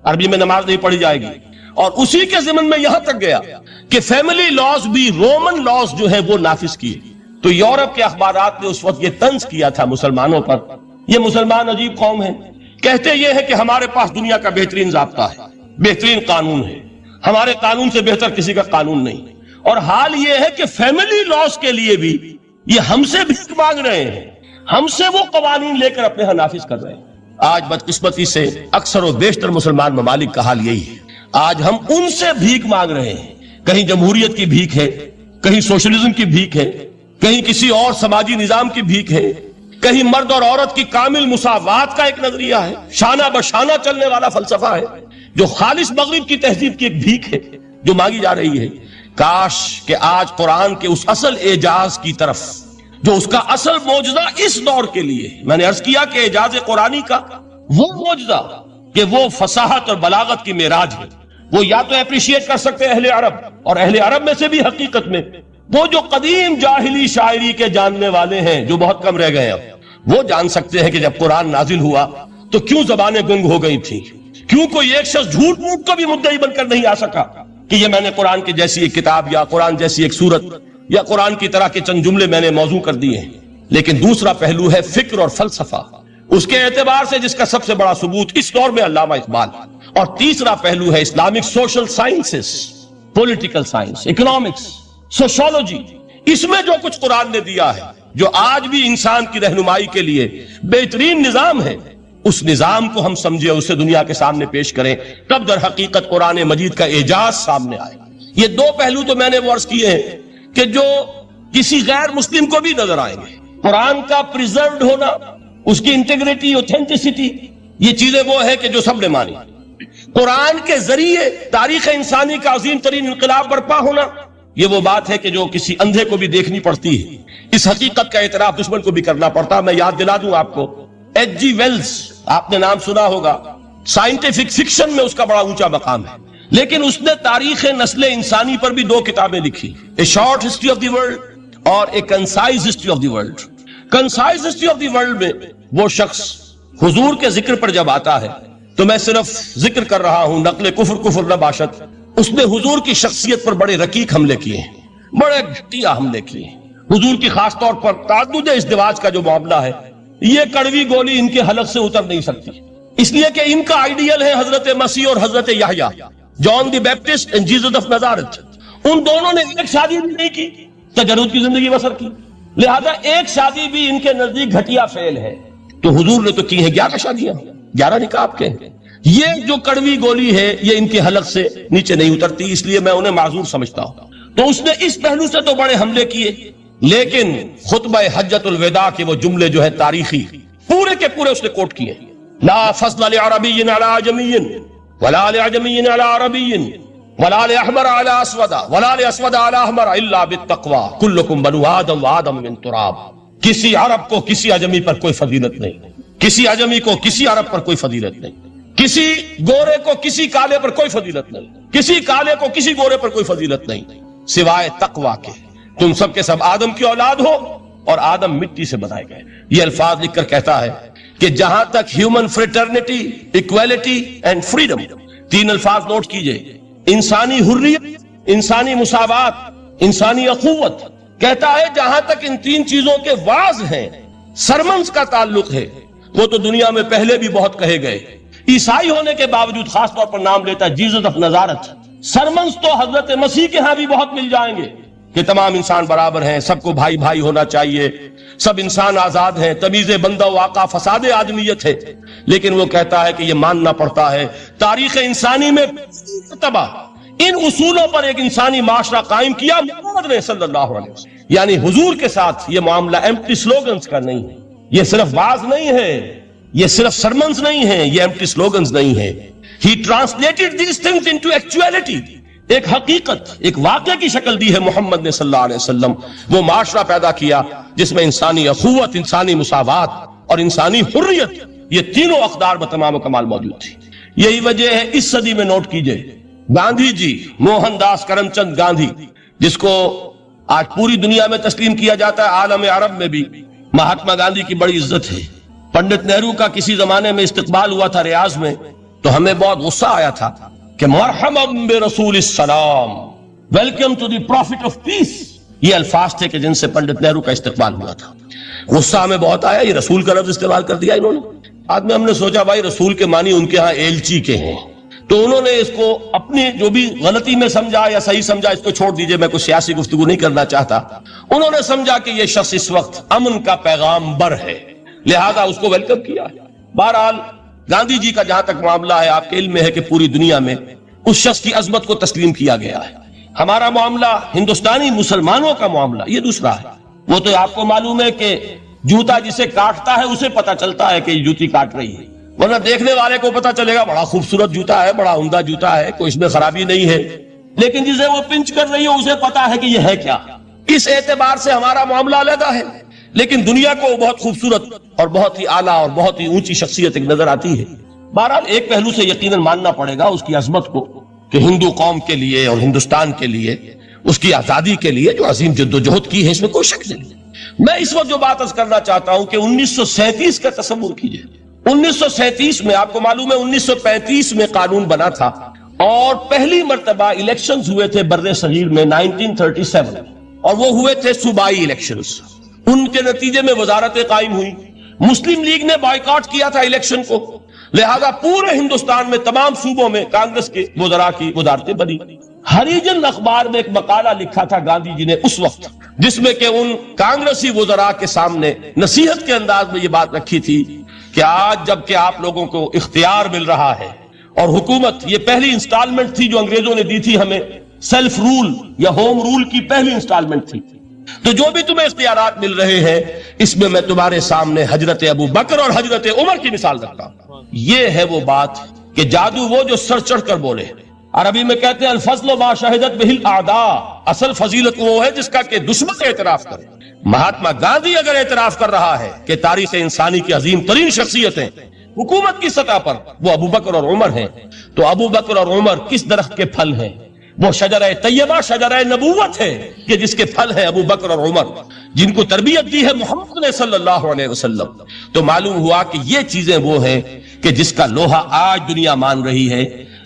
عربی میں نماز نہیں پڑھی جائے گی، اور اسی کے ضمن میں یہاں تک گیا کہ فیملی لاز بھی، رومن لاز جو ہے وہ نافذ کیے۔ تو یورپ کے اخبارات نے اس وقت یہ طنز کیا تھا مسلمانوں پر، یہ مسلمان عجیب قوم ہے، کہتے یہ ہے کہ ہمارے پاس دنیا کا بہترین ضابطہ ہے، بہترین قانون ہے، ہمارے قانون سے بہتر کسی کا قانون نہیں، اور حال یہ ہے کہ فیملی لاز کے لیے بھی یہ ہم سے بھیک مانگ رہے ہیں، ہم سے وہ قوانین لے کر اپنے ہاں نافذ کر رہے ہیں۔ آج بدقسمتی سے اکثر و بیشتر مسلمان ممالک کا حال یہی ہے، آج ہم ان سے بھیک مانگ رہے ہیں، کہیں جمہوریت کی بھیک ہے، کہیں سوشلزم کی بھیک ہے، کہیں کسی اور سماجی نظام کی بھیک ہے، کہیں مرد اور عورت کی کامل مساوات کا ایک نظریہ ہے، شانہ بشانہ چلنے والا فلسفہ ہے، جو خالص مغرب کی تہذیب کی ایک بھیک ہے جو مانگی جا رہی ہے۔ کاش کہ آج قرآن کے اس اصل اعجاز کی طرف، جو اس کا اصل معجزہ اس دور کے لیے، میں نے عرض کیا کہ اعجاز قرآنی کا وہ معجزہ کہ وہ فصاحت اور بلاغت کی معراج ہے، وہ یا تو اپریشیٹ کر سکتے اہل عرب، اور اہل عرب میں سے بھی حقیقت میں وہ جو قدیم جاہلی شاعری کے جاننے والے ہیں جو بہت کم رہ گئے اب، وہ جان سکتے ہیں کہ جب قرآن نازل ہوا تو کیوں زبانیں گنگ ہو گئی تھیں، کیوں کوئی ایک شخص جھوٹ موٹ کو بھی مدعی بن کر نہیں آ سکا کہ یہ میں نے قرآن کی جیسی ایک کتاب یا قرآن جیسی ایک سورت یا قرآن کی طرح کے چند جملے میں نے موضوع کر دیے ہیں۔ لیکن دوسرا پہلو ہے فکر اور فلسفہ، اس کے اعتبار سے جس کا سب سے بڑا ثبوت اس دور میں علامہ اقبال، اور تیسرا پہلو ہے Islamic social sciences, political science, economics, sociology, اس میں جو کچھ قرآن نے دیا ہے، جو آج بھی انسان کی رہنمائی کے لیے بہترین نظام ہے، اس نظام کو ہم سمجھے، اسے دنیا کے سامنے پیش کریں، تب در حقیقت قرآن مجید کا اعجاز سامنے آئے گا۔ یہ دو پہلو تو میں نے وہ عرض کیے ہیں کہ جو کسی غیر مسلم کو بھی نظر آئیں گے، قرآن کا پریزروڈ ہونا، اس کی انٹیگریٹی، اوتھینٹسٹی، یہ چیزیں وہ ہے کہ جو سب نے مانی۔ قرآن کے ذریعے تاریخ انسانی کا عظیم ترین انقلاب برپا ہونا، یہ وہ بات ہے کہ جو کسی اندھے کو بھی دیکھنی پڑتی ہے، اس حقیقت کا اعتراف دشمن کو بھی کرنا پڑتا۔ میں یاد دلا دوں آپ کو، ایچ جی ویلز، آپ نے نام سنا ہوگا، سائنٹیفک فکشن میں اس کا بڑا اونچا مقام ہے، لیکن اس نے تاریخ نسل انسانی پر بھی دو کتابیں لکھی، a short history of the world اور a concise history of the world. Concise history of the world میں وہ شخص حضور کے ذکر پر جب آتا ہے، تو میں صرف ذکر کر رہا ہوں، نقل کفر نہ باشد، اس نے حضور کی شخصیت پر بڑے رقیق حملے کیے ہیں، بڑے گھٹیا حملے کیے ہیں۔ حضور کی خاص طور پر تعدد ازدواج کا جو معاملہ ہے، یہ کڑوی گولی ان کے حلق سے اتر نہیں سکتی، اس لیے کہ ان کا آئیڈیل ہے حضرت مسیح اور حضرت یحییٰ، جان دی بیپٹسٹ اینڈ جیسس آف نازارت۔ ان دونوں نے ایک شادی بھی نہیں کی، تجرد کی زندگی بسر کی، لہذا ایک شادی بھی ان کے نزدیک گھٹیا فعل ہے۔ تو حضور نے تو کی ہیں 11 شادیاں، 11 نکاح آپ کے ہیں۔ یہ جو کڑوی گولی ہے یہ ان کے حلق سے نیچے نہیں اترتی، اس لیے میں انہیں معذور سمجھتا ہوں۔ تو اس نے اس پہلو سے تو بڑے حملے کیے، لیکن خطبہ حجۃ الوداع کے وہ جملے جو ہے تاریخی، پورے کے پورے اس نے کوٹ کیے، لا فضل لعربی علی عجمی ولا لعجمی علی عربی ولا لاحمر علی اسود ولا لاسود علی احمر الا بالتقوی کلکم بنو آدم وآدم من تراب۔ کسی عرب کو کسی عجمی پر کوئی فضیلت نہیں، کسی عجمی کو کسی عرب پر کوئی فضیلت نہیں، کسی گورے کو کسی کالے پر کوئی فضیلت نہیں، کسی کالے کو کسی گورے پر کوئی فضیلت نہیں سوائے تقوی کے۔ تم سب کے سب آدم کی اولاد ہو اور آدم مٹی سے بنائے گئے۔ یہ الفاظ لکھ کر کہتا ہے کہ جہاں تک human fraternity, equality and freedom, تین الفاظ نوٹ کیجئے، انسانی حریت، انسانی مساوات، انسانی اخوت، کہتا ہے جہاں تک ان تین چیزوں کے واز ہیں، سرمنس کا تعلق ہے، وہ تو دنیا میں پہلے بھی بہت کہے گئے۔ عیسائی ہونے کے باوجود خاص طور پر نام لیتا ہے جیسس آف نازارت۔ سرمنس تو حضرت مسیح کے ہاں بھی بہت مل جائیں گے کہ تمام انسان برابر ہیں، سب کو بھائی بھائی ہونا چاہیے، سب انسان آزاد ہیں، تمیز بندہ و آقا فساد آدمیت ہے۔ لیکن وہ کہتا ہے کہ یہ ماننا پڑتا ہے تاریخ انسانی میں مرتبہ ان اصولوں پر ایک انسانی معاشرہ قائم کیا محمد نے صلی اللہ علیہ وسلم، یعنی حضور کے ساتھ یہ معاملہ ایمپٹی سلوگنز کا نہیں ہے، یہ صرف باز نہیں ہے، یہ صرف سرمنز نہیں ہے، یہ ایمپٹی سلوگنز نہیں ہے۔ He translated these things into actuality، ایک حقیقت، ایک واقعہ کی شکل دی ہے محمد نے صلی اللہ علیہ وسلم۔ وہ معاشرہ پیدا کیا جس میں انسانی اخوت، انسانی مساوات اور انسانی حریت، یہ تینوں اقدار بتمام و کمال موجود تھی۔ یہی وجہ ہے اس صدی میں نوٹ کیجئے، گاندھی جی، موہن داس کرم چند گاندھی، جس کو آج پوری دنیا میں تسلیم کیا جاتا ہے، عالم عرب میں بھی مہاتما گاندھی کی بڑی عزت ہے۔ پنڈت نہرو کا کسی زمانے میں استقبال ہوا تھا ریاض میں، تو ہمیں بہت غصہ آیا تھا کہ مرحبا برسول السلام، welcome to the prophet of peace, یہ الفاظ تھے کہ جن سے پنڈت نہرو کا استقبال ہوا تھا۔ غصہ ہمیں بہت آیا، یہ رسول کا لفظ استعمال کر دیا انہوں نے۔ بعد میں ہم نے سوچا بھائی رسول کے معنی ان کے ہاں ایلچی کے ہیں، تو انہوں نے اس کو اپنی جو بھی غلطی میں سمجھا یا صحیح سمجھا، اس کو چھوڑ دیجئے، میں کوئی سیاسی گفتگو نہیں کرنا چاہتا، انہوں نے سمجھا کہ یہ شخص اس وقت امن کا پیغام بر ہے، لہذا اس کو ویلکم کیا ہے۔ بہرحال گاندھی جی کا جہاں تک معاملہ ہے، آپ کے علم میں ہے کہ پوری دنیا میں اس شخص کی عظمت کو تسلیم کیا گیا ہے۔ ہمارا معاملہ ہندوستانی مسلمانوں کا معاملہ یہ دوسرا ہے۔ وہ تو آپ کو معلوم ہے کہ جوتا جسے کاٹتا ہے اسے پتا چلتا ہے کہ یہ جوتی کاٹ رہی ہے، ورنہ دیکھنے والے کو پتا چلے گا بڑا خوبصورت جوتا ہے، بڑا عمدہ جوتا ہے، کوئی اس میں خرابی نہیں ہے، لیکن جسے وہ پنچ کر رہی ہے اسے پتا ہے کہ یہ ہے کیا۔ اس اعتبار سے ہمارا معاملہ علیحدہ ہے، لیکن دنیا کو بہت خوبصورت اور بہت ہی اعلیٰ اور بہت ہی اونچی شخصیت ایک نظر آتی ہے۔ بہرحال ایک پہلو سے یقیناً ماننا پڑے گا اس کی عظمت کو کہ ہندو قوم کے لیے اور ہندوستان کے لیے، اس کی آزادی کے لیے جو عظیم جدوجہد کی ہے، اس میں کوئی شک نہیں۔ میں اس وقت جو بات عرض کرنا چاہتا ہوں کہ 1937 کا تصور کیجئے۔ 1937 میں آپ کو معلوم ہے 1935 میں قانون بنا تھا اور پہلی مرتبہ الیکشنز ہوئے تھے بر صغیر میں 1937، اور وہ ہوئے تھے صوبائی الیکشنز۔ ان کے نتیجے میں وزارتیں قائم ہوئی، مسلم لیگ نے بائیکاٹ کیا تھا الیکشن کو، لہذا پورے ہندوستان میں تمام صوبوں میں کانگریس کے وزراء کی وزارتیں بنی۔ ہریجن اخبار میں ایک مقالہ لکھا تھا گاندھی جی نے اس وقت، جس میں کہ ان کانگریسی وزراء کے سامنے نصیحت کے انداز میں یہ بات رکھی تھی کہ آج جب کہ آپ لوگوں کو اختیار مل رہا ہے اور حکومت، یہ پہلی انسٹالمنٹ تھی جو انگریزوں نے دی تھی ہمیں، سیلف رول یا ہوم رول کی پہلی انسٹالمنٹ تھی، تو جو بھی تمہیں اختیارات مل رہے ہیں اس میں میں تمہارے سامنے حضرت ابو بکر اور حضرت عمر کی مثال رکھتا ہوں۔ یہ ہے وہ بات کہ جادو وہ جو سر چڑھ کر بولے۔ عربی میں کہتے ہیں الفضل ما شہدت بہ الاعداء، اصل فضیلت وہ ہے جس کا کہ دشمن اعتراف کرے۔ مہاتما گاندھی اگر اعتراف کر رہا ہے کہ تاریخ انسانی کی عظیم ترین شخصیتیں حکومت کی سطح پر وہ ابو بکر اور عمر ہیں، تو ابو بکر اور عمر کس درخت کے پھل ہیں؟ وہ شجرہ طیبہ، شجرہ نبوت ہے کہ جس کے پھل ہیں ابو بکر اور عمر، جن کو تربیت دی ہے محمد نے صلی اللہ علیہ وسلم۔ تو معلوم ہوا کہ یہ چیزیں وہ ہیں کہ جس کا لوہا آج دنیا مان رہی ہے،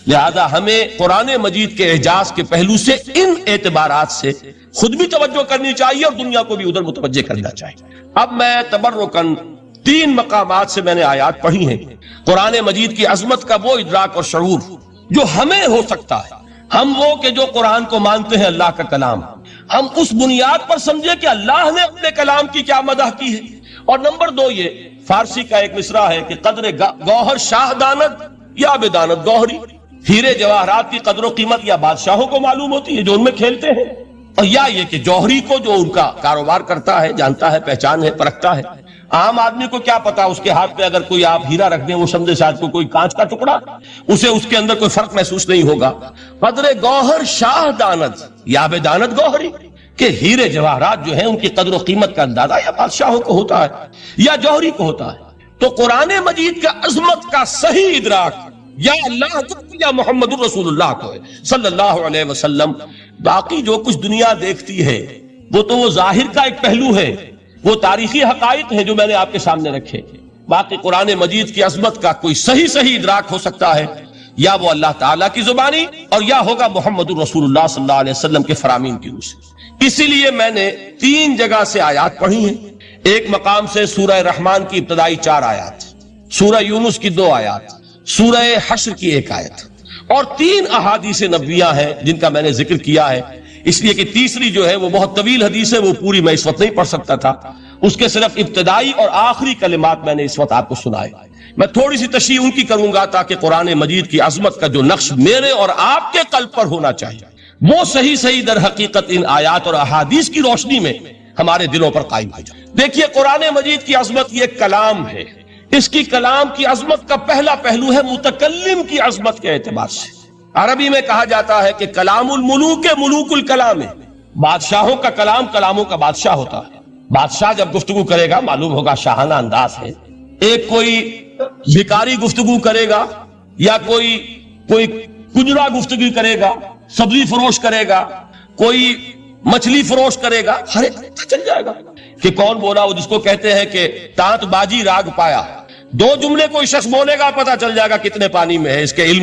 لہذا ہمیں قرآن مجید کے اعجاز کے پہلو سے ان اعتبارات سے خود بھی توجہ کرنی چاہیے اور دنیا کو بھی ادھر متوجہ کرنا چاہیے۔ اب میں تبرکاً 3 مقامات سے میں نے آیات پڑھی ہیں، قرآن مجید کی عظمت کا وہ ادراک اور شعور جو ہمیں ہو سکتا ہے۔ ہم وہ کہ جو قرآن کو مانتے ہیں اللہ کا کلام، ہم اس بنیاد پر سمجھے کہ اللہ نے اپنے کلام کی کیا مدح کی ہے۔ اور نمبر 2 یہ فارسی کا ایک مصرع ہے کہ قدر گوہر شاہ داند یا بدانت گوہری، ہیرے جواہرات کی قدر و قیمت یا بادشاہوں کو معلوم ہوتی ہے جو ان میں کھیلتے ہیں، اور یا یہ کہ جوہری کو جو ان کا کاروبار کرتا ہے، جانتا ہے، پہچان ہے، پرکھتا ہے۔ عام آدمی کو کیا پتا، اس کے ہاتھ میں اگر کوئی آپ ہیرا رکھ دیں، وہ سمجھے شاید کو کوئی کانچ کا ٹکڑا، اسے اس کے اندر کوئی فرق محسوس نہیں ہوگا۔ قدر گوہر شاہ دانت یا بدانت گوہری، کہ ہیرے جواہرات جو ہیں ان کی قدر و قیمت کا اندازہ یا بادشاہوں کو ہوتا ہے یا جوہری کو ہوتا ہے۔ تو قرآن مجید کا عظمت کا صحیح ادراک یا اللہ کو یا محمد الرسول اللہ کو ہے صلی اللہ علیہ وسلم۔ باقی جو کچھ دنیا دیکھتی ہے وہ تو وہ ظاہر کا ایک پہلو ہے، وہ تاریخی حقائق ہیں جو میں نے آپ کے سامنے رکھے۔ باقی قرآن مجید کی عظمت کا کوئی صحیح ادراک ہو سکتا ہے، یا وہ اللہ تعالیٰ کی زبانی اور یا ہوگا محمد الرسول اللہ صلی اللہ علیہ وسلم کے فرامین کی روح سے۔ اسی لیے میں نے 3 جگہ سے آیات پڑھی ہیں۔ ایک مقام سے سورہ رحمان کی ابتدائی 4 آیات، سورہ یونس کی 2 آیات، سورہ حشر کی 1 آیت، اور 3 احادیث نبویہ ہیں جن کا میں نے ذکر کیا ہے، اس لیے کہ تیسری جو ہے وہ بہت طویل حدیث ہے، وہ پوری میں اس وقت نہیں پڑھ سکتا تھا، اس کے صرف ابتدائی اور آخری کلمات میں نے اس وقت آپ کو سنائے۔ میں تھوڑی سی تشریح ان کی کروں گا تاکہ قرآن مجید کی عظمت کا جو نقش میرے اور آپ کے قلب پر ہونا چاہیے وہ صحیح در حقیقت ان آیات اور احادیث کی روشنی میں ہمارے دلوں پر قائم ہو جائے۔ دیکھیے قرآن مجید کی عظمت یہ کلام ہے، اس کی کلام کی عظمت کا پہلا پہلو ہے متکلم کی عظمت کے اعتبار سے۔ عربی میں کہا جاتا ہے کہ کلام الملوک ملوک الکلام ہے، بادشاہوں کا کلام کلاموں کا بادشاہ ہوتا ہے۔ بادشاہ جب گفتگو کرے گا معلوم ہوگا شاہانہ انداز ہے، ایک کوئی بھکاری گفتگو کرے گا یا کوئی کنجرا گفتگو کرے گا، سبزی فروش کرے گا، کوئی مچھلی فروش کرے گا، ہر ایک پتہ چل جائے گا کہ کون بولا، وہ جس کو کہتے ہیں کہ تانت باجی راگ پایا۔ 2 جملے کوئی شخص بولے گا پتہ چل جائے گا کتنے پانی میں ہے، اس کے علم